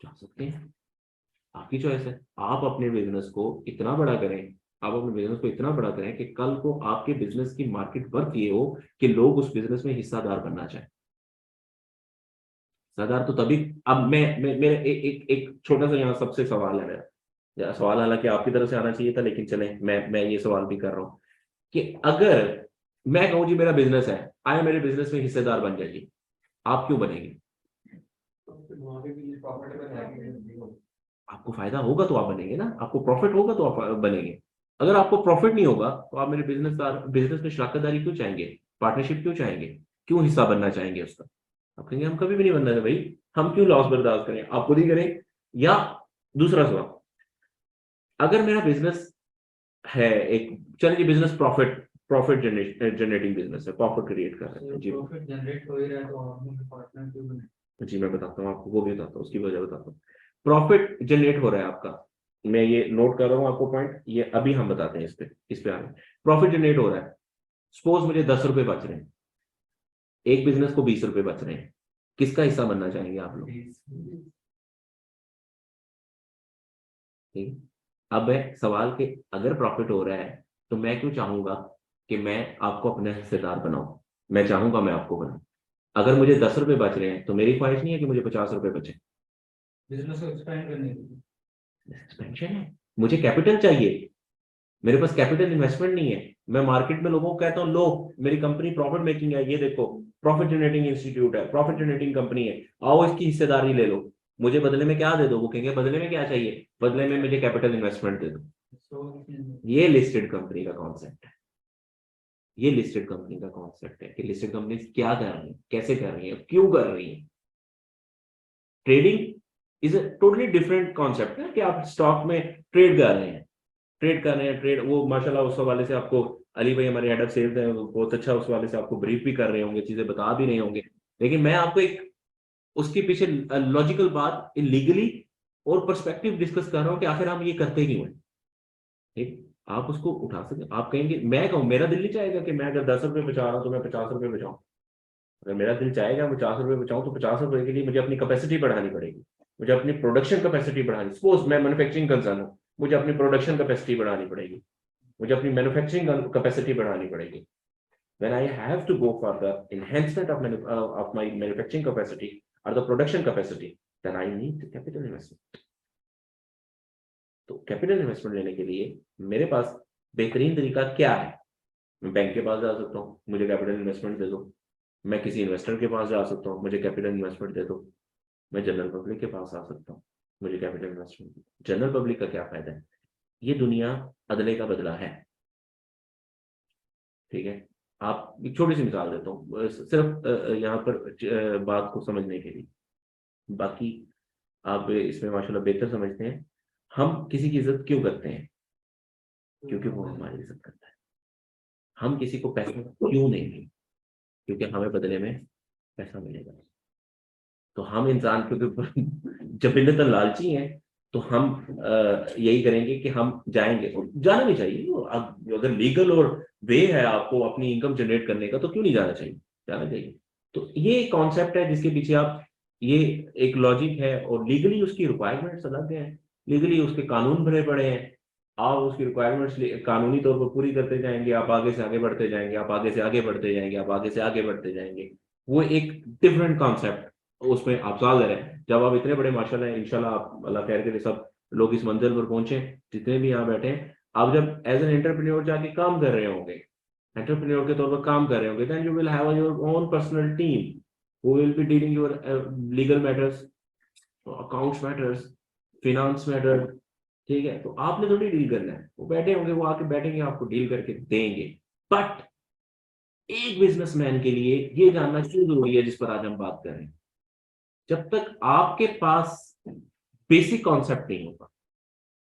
A: जा सकते हैं, आपकी चॉइस है। आप अपने बिजनेस को इतना बड़ा करें, आप अपने बिजनेस को इतना बड़ा करें कि कल को आपके बिजनेस की मार्केट वर्थ ये हो कि लोग उस बिजनेस में हिस्सादार बनना चाहें। हिस्सादार तो तभी, अब मेरे एक छोटा सा यहाँ सबसे सवाल है मेरा, सवाल हालांकि आपकी तरफ से आना चाहिए था, लेकिन चले मैं ये सवाल भी कर रहा हूँ कि अगर मैं कहूँ जी मेरा बिजनेस है, आए मेरे बिजनेस में हिस्सेदार बन जाइए, आप क्यों बनेंगे? आपको फायदा होगा तो आप बनेंगे ना, आपको प्रॉफिट होगा तो आप बनेंगे। अगर आपको प्रॉफिट नहीं होगा तो आप मेरे बिजनेस में शराकतदारी क्यों चाहेंगे, पार्टनरशिप क्यों चाहेंगे, क्यों हिस्सा बनना चाहेंगे उसका? आप कहेंगे हम कभी भी नहीं बनना है भाई, हम क्यों लॉस बर्दाश्त करें, आप खुद ही करें। या दूसरा सवाल, अगर मेरा बिजनेस है एक, चलिए business profit profit generating business है, प्रॉफिट क्रिएट कर रहे हैं जी,
B: प्रॉफिट जनरेट हो ही रहा है तो आपने पार्टनर क्यों बने?
A: जी मैं बताता हूँ आपको, वो भी बताता हूँ, उसकी वजह बताता हूँ। प्रॉफिट जनरेट हो रहा है आपका, मैं ये नोट कर रहा हूँ आपको पॉइंट, ये अभी हम बताते हैं इस पे आ रहे हैं। प्रॉफिट जनरेट हो रहा है, सपोज मुझे 10 रुपए बच रहे हैं, एक बिजनेस को 20 रुपए बच रहे हैं, किसका हिस्सा बनना चाहेंगे आप लोग? ठीक। अब है सवाल कि अगर प्रॉफिट हो रहा है तो मैं क्यों चाहूंगा कि मैं आपको अपना हिस्सेदार बनाऊं, मैं चाहूंगा मैं आपको बनाऊं। अगर मुझे 10 रुपए बच रहे हैं तो मेरी ख्वाहिश नहीं है कि मुझे 50 रुपए बचे।
B: बिजनेस को एक्सपेंड करने के लिए
A: एक्सपेंशन है, मुझे कैपिटल चाहिए, मेरे पास कैपिटल इन्वेस्टमेंट नहीं है। मैं मार्केट में लोगों को कहता हूँ लो मेरी कंपनी प्रॉफिट मेकिंग है, ये देखो प्रॉफिट जनरेटिंग इंस्टीट्यूट है, प्रॉफिट जनरेटिंग कंपनी है, आओ इसकी हिस्सेदारी ले लो, मुझे बदले में क्या दे दो? वो कहेंगे बदले में क्या चाहिए, बदले में मुझे कैपिटल इन्वेस्टमेंट दे दो। ये लिस्टेड कंपनी का कॉन्सेप्ट है, ये लिस्टेड कंपनी का कॉन्सेप्ट है कि लिस्टेड कंपनी क्या कर रही है, कैसे कर रही है, क्यों कर रही है। Trading is a totally different concept है कि आप स्टॉक में ट्रेड कर रहे हैं, ट्रेड कर रहे हैं, ट्रेड वो माशाल्लाह उस हवाले से आपको अली भाई हमारे हेड ऑफ सेल्स हैं, वो बहुत अच्छा उस हवाले से आपको ब्रीफ भी कर रहे होंगे, चीजें बता भी रहे होंगे। लेकिन मैं आपको एक उसके पीछे लॉजिकल बात लीगली और पर्सपेक्टिव डिस्कस कर रहा हूँ कि आखिर हम ये करते क्यों हैं। ठीक, आप उसको उठा सकते, आप कहेंगे, मैं कहूँ मेरा दिल नहीं चाहेगा कि मैं अगर 10 रुपए बचा रहा हूँ तो मैं 50 रुपए बचाऊं। अगर मेरा दिल चाहेगा मैं 50 रुपए बचाऊं तो 50 रुपए के लिए मुझे अपनी कैपेसिटी बढ़ानी पड़ेगी, मुझे अपनी प्रोडक्शन कैपेसिटी बढ़ानी, सपोज मैं मैन्युफैक्चरिंग कंसर्न हूँ, मुझे अपनी प्रोडक्शन कैपेसिटी बढ़ानी पड़ेगी, मुझे अपनी मैन्युफैक्चरिंग कैपेसिटी बढ़ानी पड़ेगी। When I have to go for the enhancement of my manufacturing capacity or the production capacity, then I need the capital investment. तो कैपिटल इन्वेस्टमेंट लेने के लिए मेरे पास बेहतरीन तरीका क्या है? मैं बैंक के पास जा सकता हूँ, मुझे कैपिटल इन्वेस्टमेंट दे दो। मैं किसी इन्वेस्टर के पास जा सकता हूँ, मुझे कैपिटल इन्वेस्टमेंट दे दो। मैं जनरल पब्लिक के पास आ सकता हूँ, मुझे कैपिटल इन्वेस्टमेंट। जनरल पब्लिक का क्या फायदा है? ये दुनिया अदले का बदला है, ठीक है। आप एक छोटी सी मिसाल देता हूँ सिर्फ यहाँ पर बात को समझने के लिए, बाकी आप इसमें माशाल्लाह बेहतर समझते हैं। हम किसी की इज्जत क्यों करते हैं? क्योंकि वो हमारी इज्जत करता है। हम किसी को पैसा क्यों देंगे? क्योंकि हमें बदले में पैसा मिलेगा। तो हम इंसान क्योंकि जबिलतन लालची हैं, तो हम यही करेंगे कि हम जाएंगे, और जाना भी चाहिए। अगर लीगल और वे है आपको अपनी इनकम जनरेट करने का तो क्यों नहीं जाना चाहिए, जाना चाहिए। तो ये कॉन्सेप्ट है जिसके पीछे आप, ये एक लॉजिक है, और लीगली उसकी रिक्वायरमेंट्स अलग हैं, लीगली उसके कानून भरे पड़े हैं। आप उसकी रिक्वायरमेंट्स कानूनी तौर पर पूरी करते जाएंगे, आप आगे से आगे बढ़ते जाएंगे, आप आगे से आगे बढ़ते जाएंगे, आप आगे से आगे बढ़ते जाएंगे। वो एक डिफरेंट कॉन्सेप्ट, उसमें आप साल दे रहे हैं। जब आप इतने बड़े माशाल्लाह हैं, इंशाल्लाह आप अल्लाह खैर करे सब लोग इस मंजिल पर पहुंचे, जितने भी यहाँ बैठे हैं, आप जब एज एन एंटरप्रेन्योर जाके काम कर रहे होंगे, एंटरप्रेन्योर के तौर पर काम कर रहे होंगे, then you will have your own personal team who will be dealing your legal matters, accounts matters, finance matter, ठीक है, तो आपने थोड़ी डील करना है, वो बैठे होंगे, वो आके बैठेंगे, आपको डील करके देंगे। बट एक बिजनेसमैन के लिए ये जानना क्यों जरूरी है, जिस पर आज हम बात कर रहे हैं, जब तक आपके पास बेसिक कॉन्सेप्ट नहीं होगा,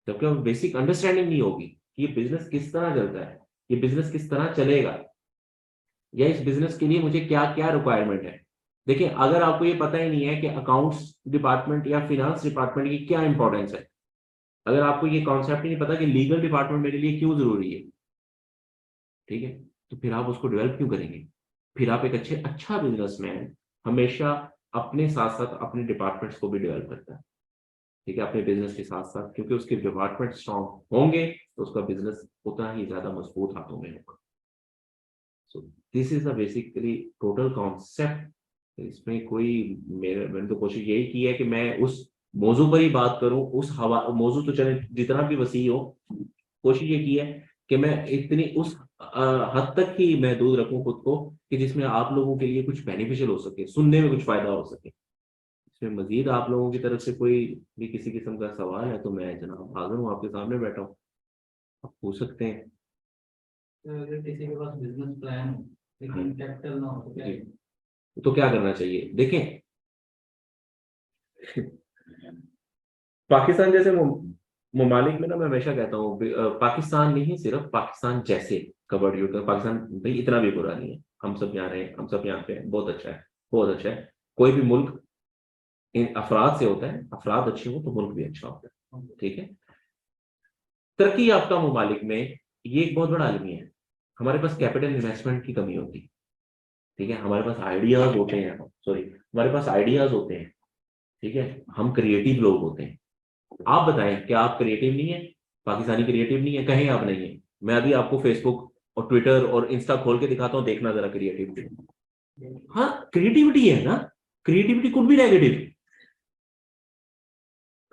A: जब तक बेसिक अंडरस्टैंडिंग नहीं होगी कि ये बिजनेस किस तरह चलता है, ये बिजनेस किस तरह चलेगा, या इस बिजनेस के लिए मुझे क्या क्या रिक्वायरमेंट है। देखिए, अगर आपको ये पता ही नहीं है कि अकाउंट्स डिपार्टमेंट या फिनेंस डिपार्टमेंट की क्या इंपॉर्टेंस है, अगर आपको ये कॉन्सेप्ट ही नहीं पता कि लीगल डिपार्टमेंट मेरे लिए क्यों जरूरी है, ठीक है, तो फिर आप उसको डेवलप क्यों करेंगे। फिर आप एक अच्छा बिजनेसमैन हमेशा अपने साथ साथ अपने डिपार्टमेंट्स को भी डेवलप करता है, ठीक है, अपने बिजनेस के साथ साथ, क्योंकि उसके डिपार्टमेंट स्ट्रांग होंगे तो उसका बिजनेस उतना ही ज्यादा मजबूत हाथों में होगा। So this is a basically total concept. इसमें कोई, मैंने तो कोशिश यही की है कि मैं उस मौजू पर ही बात करूं, उस हवा मौजू तो चले जितना भी वसी हो, कोशिश ये की है कि मैं इतनी उस हद तक ही महदूद रखूं खुद को कि जिसमें आप लोगों के लिए कुछ बेनिफिशियल हो सके, सुनने में कुछ फायदा हो सके। इसमें मजीद आप लोगों की तरफ से कोई भी किसी किस्म का सवाल है तो मैं जनाब हाजिर हूँ, आपके सामने बैठा हूँ, आप पूछ सकते हैं।
B: तो अगर किसी के पास बिजनेस प्लान हो
A: हाँ
B: लेकिन कैपिटल ना हो तो क्या
A: जी, तो क्या करना चाहिए, देखें, पाकिस्तान जैसे ममालिक में ना, मैं हमेशा कहता हूँ पाकिस्तान नहीं, सिर्फ पाकिस्तान जैसे कवर्ड यूज कर, पाकिस्तान भाई इतना भी बुरा नहीं है, हम सब यहाँ रहे, हम सब यहाँ पे हैं, बहुत अच्छा है, बहुत अच्छा है। कोई भी मुल्क इन अफराद से होता है, अफराद अच्छे हो तो मुल्क भी अच्छा होता है, ठीक है। तरक्की याफ्ता ममालिक में ये एक बहुत बड़ा अलमिया है, हमारे पास कैपिटल इन्वेस्टमेंट की कमी होती है, ठीक है, हमारे पास आइडियाज होते हैं, सॉरी, हमारे पास आइडियाज होते हैं, ठीक है, हम क्रिएटिव लोग होते हैं। आप बताएं, क्या आप क्रिएटिव नहीं है, पाकिस्तानी क्रिएटिव नहीं है, कहीं आप नहीं है। मैं अभी आपको फेसबुक और ट्विटर और इंस्टा खोल के दिखाता हूँ, देखना जरा क्रिएटिविटी। हाँ, क्रिएटिविटी है ना, creativity could be negative,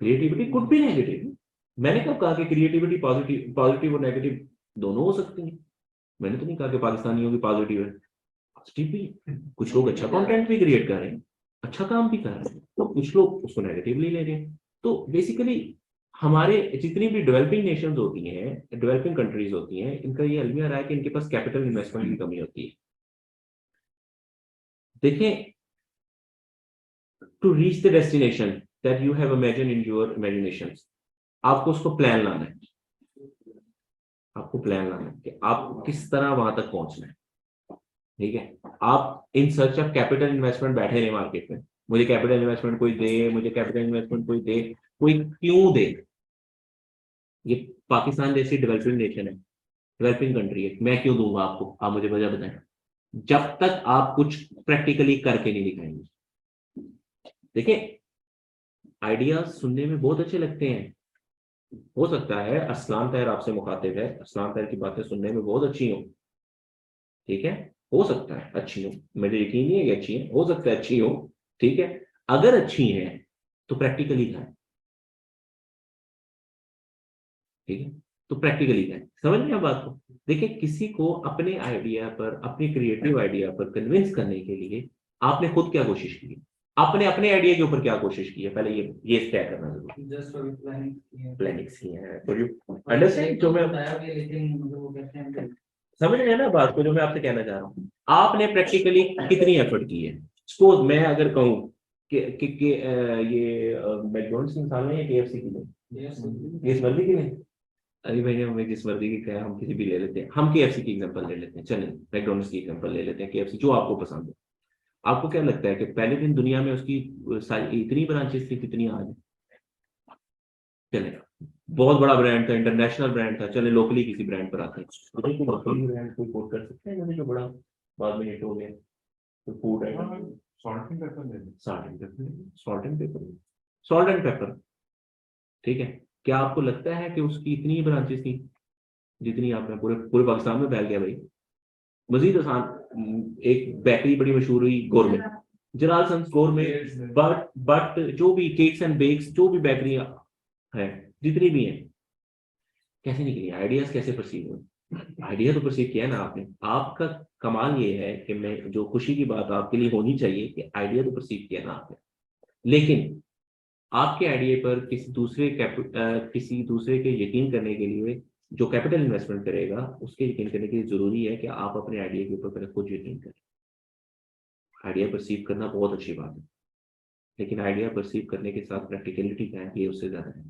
A: creativity could be negative. मैंने कब कहा कि क्रिएटिविटी पॉजिटिव, पॉजिटिव और नेगेटिव दोनों हो सकती है। मैंने तो नहीं कहा कि पाकिस्तानियों की पॉजिटिव है, पॉजिटिव भी है। कुछ लोग अच्छा कंटेंट भी क्रिएट कर रहे हैं, अच्छा काम भी कर रहे हैं, तो कुछ लोग उसको नेगेटिवली ले रहे हैं। तो बेसिकली हमारे जितनी भी डेवलपिंग नेशंस होती हैं, डेवलपिंग कंट्रीज होती हैं, इनका ये अलमिया रहा है कि इनके पास कैपिटल इन्वेस्टमेंट की कमी होती है। देखें, to reach the destination that you have imagine in your imagination, आपको उसको प्लान लाना है, आपको प्लान लाना है कि आप किस तरह वहां तक पहुंचना है, ठीक है। आप in search of capital investment बैठे रहे मार्केट में, मुझे कैपिटल इन्वेस्टमेंट कोई दे, मुझे कैपिटल इन्वेस्टमेंट कोई दे, कोई क्यों दे। ये पाकिस्तान जैसी डेवलपिंग नेशन है, डेवलपिंग कंट्री है, मैं क्यों दूंगा आपको, आप मुझे वजह बताएं। जब तक आप कुछ प्रैक्टिकली करके नहीं दिखाएंगे। देखिए, आइडियाज सुनने में बहुत अच्छे लगते हैं, हो सकता है असलान तैर आपसे मुखातिब है, असलान तैर की बातें सुनने में बहुत अच्छी हो, ठीक है, हो सकता है अच्छी हो, मुझे यकीन नहीं है कि अच्छी है, हो सकता है अच्छी हो, ठीक है। अगर अच्छी है तो प्रैक्टिकली करें, ठीक है, तो प्रैक्टिकली करें, समझ रहे हैं बात को। देखिए, किसी को अपने आइडिया पर, अपने क्रिएटिव आइडिया पर कन्विंस करने के लिए आपने खुद क्या कोशिश की है, आपने अपने आइडिया के ऊपर क्या कोशिश की है, पहले ये तय करना जरूरी है।
B: जस्ट अभी प्लानिंग
A: प्लानिंग्स की है, तो यू अंडरस्टैंड जो मैं
B: बताया भी है, लेकिन मतलब वो कहते हैं कि
A: समझ रहे हैं ना बात को, जो मैं आपसे कहना चाह रहा हूँ। आपने प्रैक्टिकली कितनी एफर्ट की है। सपोज मैं अगर कहूँ कि ये मैकडोनल्ड्स की मिसाल है या केएफसी की नहीं, ये इस वर्दी की नहीं, अरे भैया हमें जिस वर्दी की कहे हम किसी भी ले लेते हैं, हम केएफसी की एग्जांपल ले लेते हैं, चलें मैकडोनल्ड्स की एग्जांपल ले लेते हैं, केएफसी जो आपको पसंद है। आपको क्या लगता है कि पहले दिन दुनिया में उसकी इतनी ब्रांचेस थी कितनी आज है? चले, बहुत बड़ा ब्रांड था, इंटरनेशनल ब्रांड था, चले लोकली किसी ब्रांड पर आते हैं, तो कोई लोकली ब्रांड कोई कोट कर सकते हैं मुझे, जो बड़ा बाद में हिट हो गया, तो फूड है,
B: सॉल्ट एंड पेपर ले
A: salt and paper, salt and paper, salt and paper, ठीक है। क्या आपको लगता है कि उसकी इतनी ब्रांचेस थी जितनी आपने पूरे पूरे पाकिस्तान में फैल गया भाई। मजीद आसान, एक बेकरी बड़ी मशहूर हुई gourmet, Jalal sons gourmet, but जो भी केक्स एंड बेक्स, जो भी बेकरियां है, जितनी भी हैं, कैसे निकली, आइडियाज कैसे परसीव हुए। आइडिया तो परसीव किया है ना आपने, आपका कमाल ये है कि मैं, जो खुशी की बात आपके लिए होनी चाहिए कि आइडिया तो परसीव किया ना आपने, लेकिन आपके आइडिया पर किसी दूसरे के यकीन करने के लिए जो कैपिटल इन्वेस्टमेंट करेगा उसके यकीन करने के लिए जरूरी है कि आप अपने आइडिया के ऊपर पहले खुद यकीन करें। आइडिया परसीव करना बहुत अच्छी बात है, लेकिन आइडिया परसीव करने के साथ प्रैक्टिकलिटी क्या है ये उससे ज्यादा नहीं।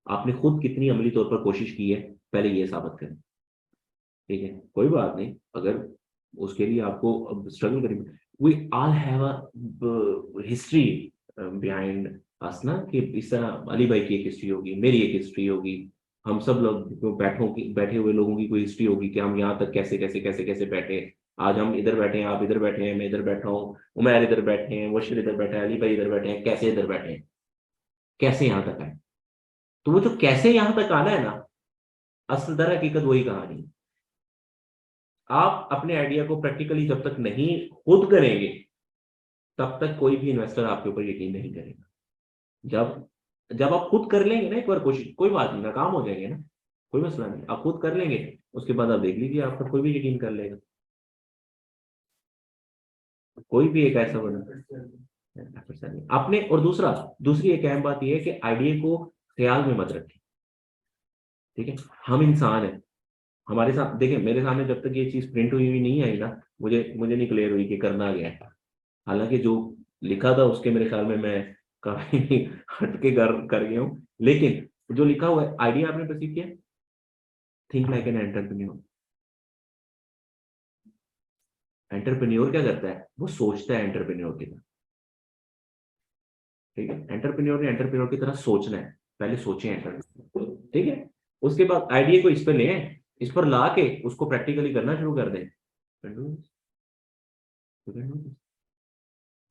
A: आपने खुद कितनी अमली तौर पर कोशिश की है पहले ये साबित करें। ठीक है, कोई बात नहीं, अगर उसके लिए आपको अब स्ट्रगल करेंगे। We all have a history behind us ना, कि इस तरह अली भाई की एक हिस्ट्री होगी, मेरी एक हिस्ट्री होगी, हम सब लोग जो बैठे हुए लोगों की कोई हिस्ट्री होगी कि हम यहाँ तक कैसे कैसे कैसे कैसे बैठे। आज हम इधर बैठे हैं, आप इधर बैठे हैं, मैं इधर बैठा हूँ, उमर इधर बैठे हैं, वशीर इधर बैठे हैं, अली भाई इधर बैठे हैं, कैसे इधर बैठे हैं, कैसे यहाँ तक आए। तो वो जो कैसे यहाँ तक आना है ना, असल दर हकीकत वही कहानी है। आप अपने आइडिया को प्रैक्टिकली जब तक नहीं खुद करेंगे तब तक कोई भी इन्वेस्टर आपके ऊपर यकीन नहीं करेगा। जब जब आप खुद कर लेंगे ना एक बार कोशिश, कोई बात नहीं, नाकाम हो जाएंगे ना, कोई मसला नहीं, आप खुद कर लेंगे, उसके बाद आप देख लीजिए आपका कोई भी यकीन कर लेगा। कोई भी एक ऐसा बना आपने। और दूसरी एक अहम बात यह है कि आइडिया को ख्याल में मत रखें। ठीक है, हम इंसान हैं, हमारे साथ देखिए, मेरे सामने जब तक ये चीज प्रिंट हुई हुई नहीं आई ना, मुझे नहीं क्लियर हुई कि करना क्या है। हालांकि जो लिखा था उसके मेरे ख्याल में मैं काफी हट के कर गया हूँ, लेकिन जो लिखा हुआ है, आइडिया आपने परसीव किया, think like an entrepreneur. Entrepreneur क्या करता है, वो सोचता है एंटरप्रेन्योर की तरह। ठीक है, एंटरप्रेन्योर ने एंटरप्रेन्योर की तरह सोचना है, पहले सोचे एंटरप्रेन्योर। ठीक है, उसके बाद आइडिया को इस पर ले, इस पर ला के उसको प्रैक्टिकली करना शुरू कर दें।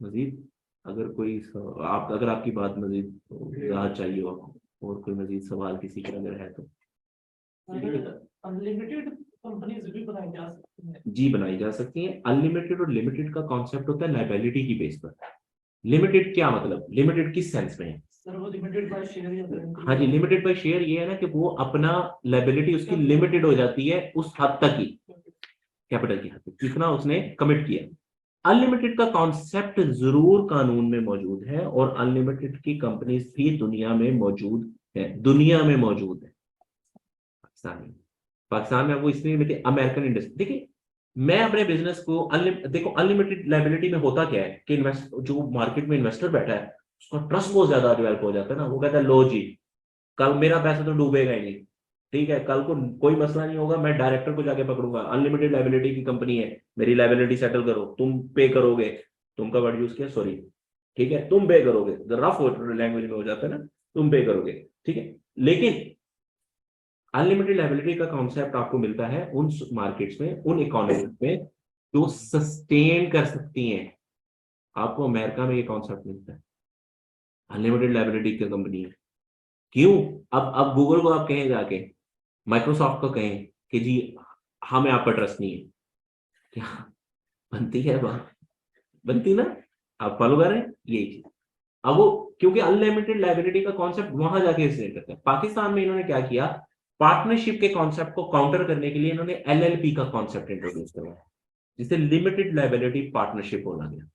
A: मजीद अगर कोई आप अगर आपकी बात मजीद वजाहत चाहिए हो आपको, और कोई मजीद सवाल किसी का अगर है तो
C: अनलिमिटेड कंपनीज भी बनाई जा सकती हैं।
A: जी बनाई जा सकती हैं। अनलिमिटेड और लिमिटेड का कॉन्सेप्ट होता है लाइबिलिटी की बेस पर। लिमिटेड क्या मतलब, लिमिटेड किस सेंस में है?
C: सर वो लिमिटेड बाय शेयर या गारंटी
A: हाँ जी, लिमिटेड बाय शेयर ये है ना कि वो अपना लाइबिलिटी उसकी लिमिटेड हो जाती है उस हद तक ही, कैपिटल की हद तक जितना उसने कमिट किया। अनलिमिटेड का कॉन्सेप्ट जरूर कानून में मौजूद है, और अनलिमिटेड की कंपनीज भी दुनिया में मौजूद है, दुनिया में मौजूद है। पाकिस्तान में, पाकिस्तान में वो इसलिए लेकिन अमेरिकन इंडस्ट्री देखिए, मैं अपने बिजनेस को देखो अनलिमिटेड लाइबिलिटी में होता क्या है कि इन्वेस्ट जो मार्केट में इन्वेस्टर बैठा है उसका ट्रस्ट बहुत ज्यादा डेवलप हो जाता है ना, वो कहता है लो जी, कल मेरा पैसा तो डूबेगा ही नहीं। ठीक है, कल को कोई मसला नहीं होगा, मैं डायरेक्टर को जाके पकड़ूंगा, अनलिमिटेड लाइबिलिटी की कंपनी है, मेरी लाइबिलिटी सेटल करो, तुम पे करोगे, तुम का वर्ड यूज किया सॉरी, ठीक है, तुम पे करोगे, रफ लैंग्वेज में हो जाता है ना, तुम पे करोगे। ठीक है, लेकिन अनलिमिटेड लाइबिलिटी का कॉन्सेप्ट आपको मिलता है उन मार्केट्स में, उन इकोनॉमी में जो सस्टेन कर सकती हैं। आपको अमेरिका में ये कॉन्सेप्ट मिलता है, अनलिमिटेड लाइबिलिटी की कंपनी है। क्यों? अब गूगल को आप कहें जाके, माइक्रोसॉफ्ट को कहें कि जी हमें आप पर ट्रस्ट नहीं है, क्या बनती है बात? बनती ना? आप फॉलो कर रहे हैं यही चीज। अब वो क्योंकि अनलिमिटेड लाइबिलिटी का कॉन्सेप्ट वहां जाके इसलिए करते हैं। पाकिस्तान में इन्होंने क्या किया, पार्टनरशिप के कॉन्सेप्ट को काउंटर करने के लिए इन्होंने एलएलपी का कॉन्सेप्ट इंट्रोड्यूस करवाया, जिसे लिमिटेड लाइबिलिटी पार्टनरशिप बोला गया।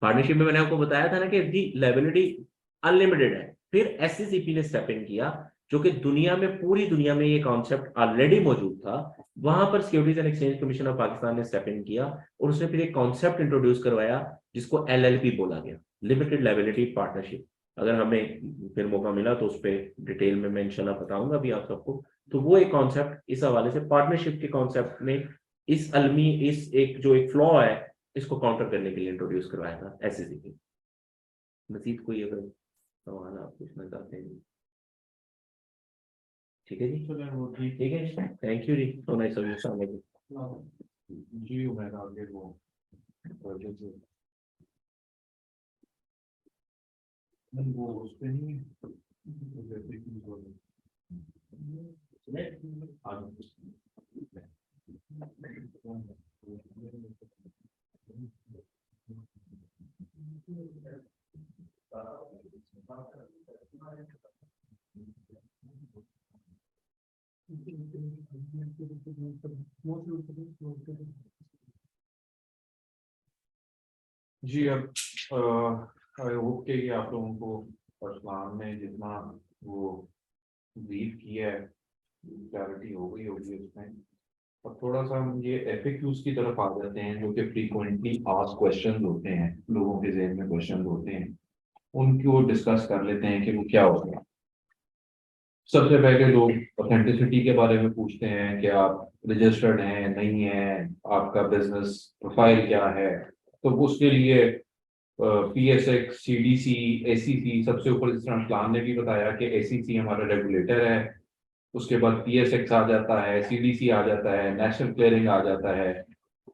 A: पार्टनरशिप में मैंने आपको बताया था ना कि जी लाइबिलिटी अनलिमिटेड है, फिर एससीसीपी ने स्टेप इन किया, जो कि दुनिया में, पूरी दुनिया में ये कॉन्सेप्ट ऑलरेडी मौजूद था। वहां पर securities and exchange commission of Pakistan ने स्टेप इन किया और उसने फिर एक कॉन्सेप्ट इंट्रोड्यूस करवाया जिसको एलएलपी बोला गया, लिमिटेड लाइबिलिटी पार्टनरशिप। अगर हमें फिर मौका मिला तो उस पर डिटेल में मैं इंशाल्लाह बताऊंगा भी आप सबको। तो वो एक कॉन्सेप्ट इस हवाले से पार्टनरशिप के कॉन्सेप्ट में इस एक जो एक फ्लॉ है इसको काउंटर करने के लिए इंट्रोड्यूस करवाया था एससीसीपी। मजीद कोई अगर सवाल आप पूछना चाहते हैं? ठीक है जी, ठीक है, थैंक यू जी, सो नाइस ऑफ यू, अस्सलाम वालेकुम।
B: जी मैंने आगे वो प्रोजेक्ट वो उस पे नहीं जैसे कि जी अब
D: आई होप कि आप लोगों को अरसलान ने जितना वो ब्रीफ किया है क्लैरिटी हो गई होगी उसमें। और थोड़ा सा हम ये एफएक्यूज की तरफ आ जाते हैं जो कि फ्रीक्वेंटली आस्क्ड क्वेश्चंस होते हैं, लोगों के ज़हन में क्वेश्चन होते हैं, उनको डिस्कस कर लेते हैं कि वो क्या होते हैं। सबसे पहले लोग ऑथेंटिसिटी के बारे में पूछते हैं कि आप रजिस्टर्ड हैं नहीं हैं, आपका बिजनेस प्रोफाइल क्या है। तो उसके लिए पीएसएक्स, सीडीसी, एसीसी, सबसे ऊपर जिस तरह प्लान ने भी बताया कि एसीसी हमारा रेगुलेटर है, उसके बाद पीएसएक्स आ जाता है, सीडीसी आ जाता है, नेशनल क्लियरिंग आ जाता है।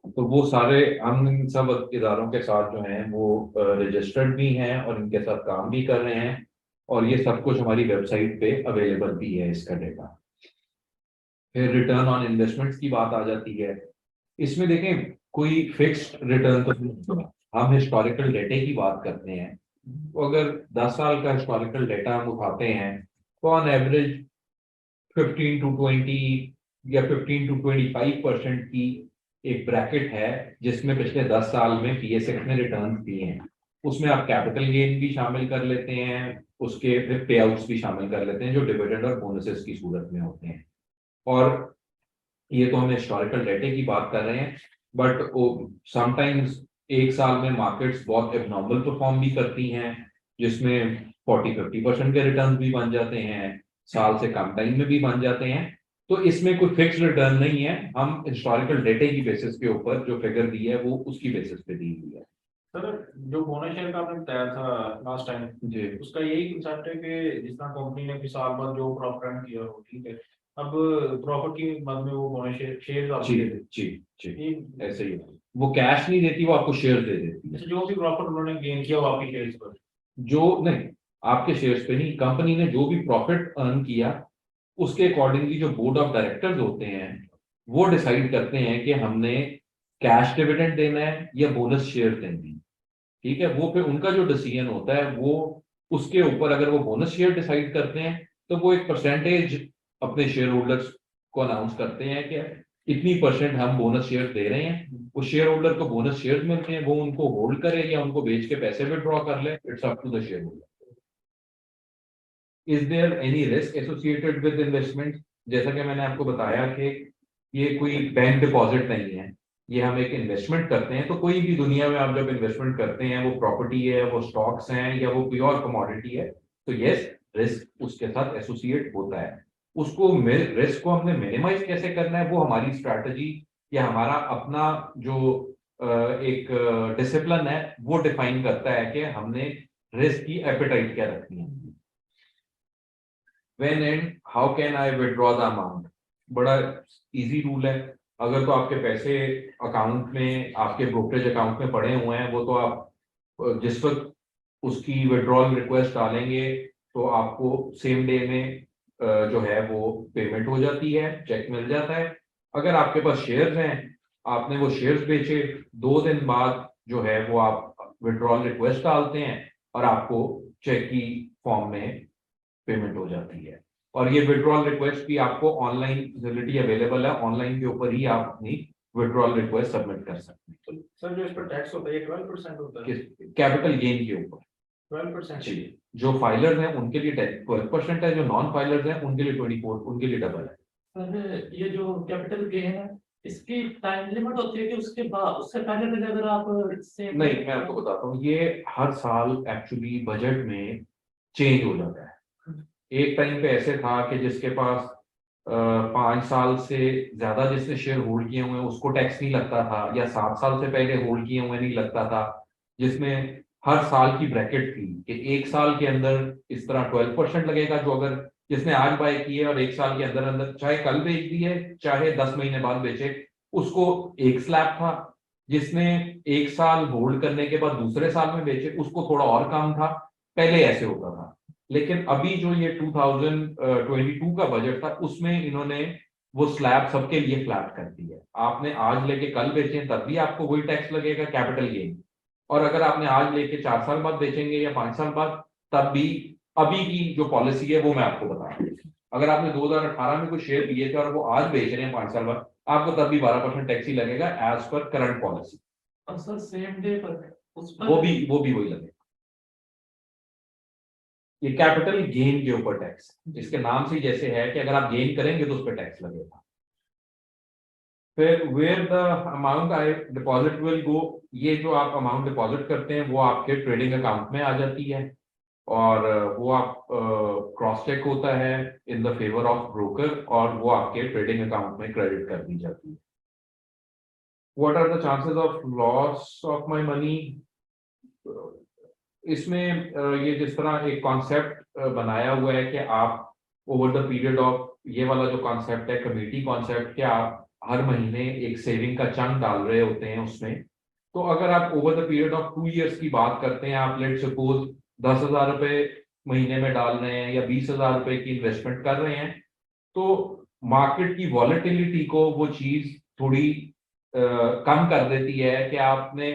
D: तो वो सारे हम इन सब इदारों के साथ जो हैं वो रजिस्टर्ड भी हैं और इनके साथ काम भी कर रहे हैं, और ये सब कुछ हमारी वेबसाइट पे अवेलेबल भी है इसका डेटा। फिर रिटर्न ऑन इन्वेस्टमेंट्स की बात आ जाती है। इसमें देखें कोई फिक्स्ड रिटर्न तो नहीं होगा। हम हिस्टोरिकल डेटा की बात करते हैं, तो अगर 10 साल का हिस्टोरिकल डेटा हम उठाते हैं तो ऑन एवरेज 15 to 20 या 15 to 25% की एक ब्रैकेट है जिसमें पिछले 10 साल में पीएसएक्स ने रिटर्न दिए हैं। उसमें आप कैपिटल गेन भी शामिल कर लेते हैं, उसके फिर पे आउट्स भी शामिल कर लेते हैं जो डिविडेंड और बोनसेस की सूरत में होते हैं। और ये तो हम हिस्टोरिकल डेटा की बात कर रहे हैं, बट समटाइम्स एक साल में मार्केट्स बहुत एबनॉर्मल परफॉर्म भी करती हैं जिसमें 40-50% के रिटर्न भी बन जाते हैं, साल से कम टाइम में भी बन जाते हैं। तो इसमें कोई फिक्स रिटर्न नहीं है, हम हिस्टोरिकल डेटा की बेसिस के ऊपर जो फिगर दी है वो उसकी बेसिस पे दी हुई है।
E: सर जो बोनस शेयर का आपने बताया था लास्ट टाइम,
D: जी
E: उसका यही कंसेप्ट है कि जिस तरह कंपनी ने किसी साल बाद जो प्रॉफिट अर्न किया हो, ठीक है, अब प्रॉफिट की मद में वो बोनस शेयर आपको
D: जी
E: दे देती
D: जी जी
E: है। ये-
D: ऐसे ही है। वो कैश नहीं देती, वो आपको शेयर दे देती है।
E: जैसे जो भी प्रॉफिट उन्होंने गेन किया वो आपकी शेयर्स पर।
D: जो नहीं, आपके शेयर्स पे नहीं, कंपनी ने जो भी प्रॉफिट अर्न किया उसके अकॉर्डिंगली जो बोर्ड ऑफ डायरेक्टर्स होते हैं वो डिसाइड करते हैं कि हमने कैश डिविडेंड देना है या बोनस शेयर देनी है। ठीक है, वो फिर उनका जो डिसीजन होता है वो उसके ऊपर, अगर वो बोनस शेयर डिसाइड करते हैं तो वो एक परसेंटेज अपने शेयर होल्डर्स को अनाउंस करते हैं कि इतनी परसेंट हम बोनस शेयर दे रहे हैं। उस शेयर होल्डर को बोनस शेयर मिलते हैं, वो उनको होल्ड करे या उनको बेच के पैसे विड्रॉ कर ले, it's up to the shareholder. Is there any risk associated with investment? जैसा कि मैंने आपको बताया कि ये कोई बैंक डिपॉजिट नहीं है, ये हम एक इन्वेस्टमेंट करते हैं। तो कोई भी दुनिया में आप जब इन्वेस्टमेंट करते हैं, वो प्रॉपर्टी है, वो स्टॉक्स हैं, या वो कोई और कमोडिटी है, तो यस रिस्क उसके साथ एसोसिएट होता है। उसको रिस्क को हमने मिनिमाइज कैसे करना है, वो हमारी स्ट्रैटेजी या हमारा अपना जो एक डिसिप्लिन है वो डिफाइन करता है कि हमने रिस्क की एपेटाइट क्या रखनी है। When and how can I withdraw the amount? बड़ा इजी रूल है। अगर तो आपके पैसे अकाउंट में, आपके ब्रोकरेज अकाउंट में पड़े हुए हैं, वो तो आप जिस वक्त उसकी विड्रॉल रिक्वेस्ट डालेंगे तो आपको सेम डे में जो है वो पेमेंट हो जाती है, चेक मिल जाता है। अगर आपके पास शेयर्स हैं, आपने वो शेयर्स बेचे, 2 दिन बाद जो है वो आप विड्रॉल रिक्वेस्ट डालते हैं और आपको चेक की फॉर्म में पेमेंट हो जाती है। और ये विड्रॉल रिक्वेस्ट भी आपको ऑनलाइन फैसिलिटी अवेलेबल है, ऑनलाइन के ऊपर ही आप अपनी विड्रॉल रिक्वेस्ट सबमिट कर सकते हैं।
E: तो सर जो इस पर टैक्स होता है ये 12% होता है।
D: कैपिटल गेन के ऊपर
E: 12%।
D: जी, जो फाइलर्स हैं उनके लिए 12% है, जो नॉन फाइलर्स हैं उनके लिए 24, उनके लिए डबल है।
C: सर ये जो कैपिटल गेन है इसकी टाइम लिमिट होती है कि उसके बाद, उससे पहले अगर आप इससे
D: नहीं, मैं आपको बताता हूँ, ये हर साल एक्चुअली बजट में चेंज हो जाता है। एक टाइम पे ऐसे था कि जिसके पास 5 साल से ज्यादा जिसने शेयर होल्ड किए हुए हैं उसको टैक्स नहीं लगता था, या 7 साल से पहले होल्ड किए हुए नहीं लगता था, जिसमें हर साल की ब्रैकेट थी कि 1 साल के अंदर इस तरह 12% लगेगा। जो अगर जिसने आज बाय किए और 1 साल के अंदर अंदर चाहे कल बेच दिए चाहे 10 महीने बाद बेचे, उसको एक स्लैब था। जिसने 1 साल होल्ड करने के बाद दूसरे साल में बेचे उसको थोड़ा और कम था। पहले ऐसे होता था, लेकिन अभी जो ये 2022 का बजट था उसमें इन्होंने वो स्लैब सबके लिए फ्लैट कर दी है। आपने आज लेके कल बेचे तब भी आपको वही टैक्स लगेगा कैपिटल गेन, और अगर आपने आज लेके 4 साल बाद बेचेंगे या 5 साल बाद तब भी। अभी की जो पॉलिसी है वो मैं आपको बता रहा हूँ, अगर आपने 2018 में कोई शेयर लिए थे और वो आज बेच रहे हैं 5 साल बाद, आपको तब भी 12% टैक्स ही लगेगा एज पर करंट पॉलिसी।
C: और सर सेम डे पर उस पर
D: वो भी वही लगेगा। ये कैपिटल गेन के ऊपर टैक्स, जिसके नाम से जैसे है कि अगर आप गेन करेंगे तो उस पर टैक्स लगेगा। फिर where the amount I deposit will go, ये जो आप अमाउंट डिपॉजिट करते हैं वो आपके ट्रेडिंग अकाउंट में आ जाती है और वो आप क्रॉस चेक होता है in the favour of broker और वो आपके ट्रेडिंग अकाउंट में क्रेडिट कर दी जाती है। What are the chances of loss of my money, इसमें ये जिस तरह एक कॉन्सेप्ट बनाया हुआ है कि आप ओवर द पीरियड ऑफ, ये वाला जो कॉन्सेप्ट है कम्युनिटी कॉन्सेप्ट, कि आप हर महीने एक सेविंग का चंक डाल रहे होते हैं उसमें, तो अगर आप over the period of 2 years की बात करते हैं, आप लेट सपोज 10,000 रुपए महीने में डाल रहे हैं या 20,000 रुपए की इन्वेस्टमेंट कर रहे हैं, तो मार्केट की वॉलेटिलिटी को वो चीज थोड़ी कम कर देती है कि आपने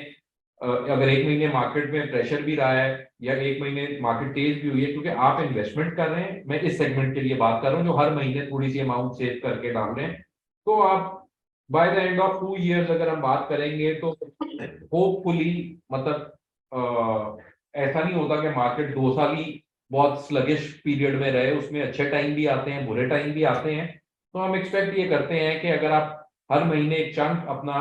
D: अगर एक महीने मार्केट में प्रेशर भी रहा है या एक महीने मार्केट तेज भी हुई है, क्योंकि आप इन्वेस्टमेंट कर रहे हैं, मैं इस सेगमेंट के लिए बात कर रहा हूँ जो हर महीने थोड़ी सी अमाउंट सेव करके डाल रहे हैं, तो आप by the end of 2 years अगर हम बात करेंगे तो होपफुली, मतलब ऐसा नहीं होता कि मार्केट 2 साल ही बहुत स्लगिश पीरियड में रहे, उसमें अच्छे टाइम भी आते हैं बुरे टाइम भी आते हैं, तो हम एक्सपेक्ट ये करते हैं कि अगर आप हर महीने एक चंक अपना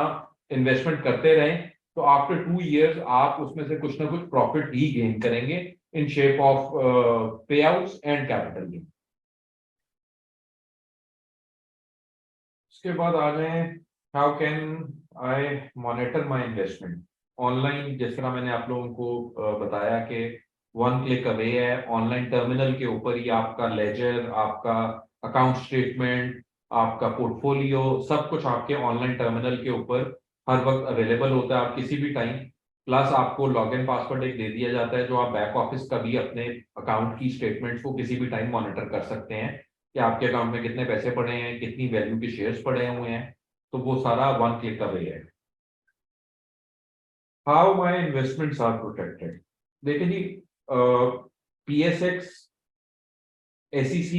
D: इन्वेस्टमेंट करते रहें तो आफ्टर 2 years आप उसमें से कुछ ना कुछ प्रॉफिट ही गेन करेंगे इन शेप ऑफ पे आउट्स एंड कैपिटल गेन। उसके बाद आ गए how can I monitor my investment online. जिस तरह मैंने आप लोगों को बताया कि 1 click अवे है, ऑनलाइन टर्मिनल के ऊपर ही आपका लेजर, आपका अकाउंट स्टेटमेंट, आपका पोर्टफोलियो, सब कुछ आपके ऑनलाइन टर्मिनल के ऊपर हर वक्त अवेलेबल होता है, आप किसी भी टाइम। प्लस आपको लॉगिन पासवर्ड एक दे दिया जाता है जो आप बैक ऑफिस का भी अपने अकाउंट की स्टेटमेंट्स को किसी भी टाइम मॉनिटर कर सकते हैं कि आपके अकाउंट में कितने पैसे पड़े हैं, कितनी वैल्यू के शेयर्स पड़े हुए हैं, तो वो सारा 1 click अवे है। How my investments are protected, देखिए जी, PSX, SEC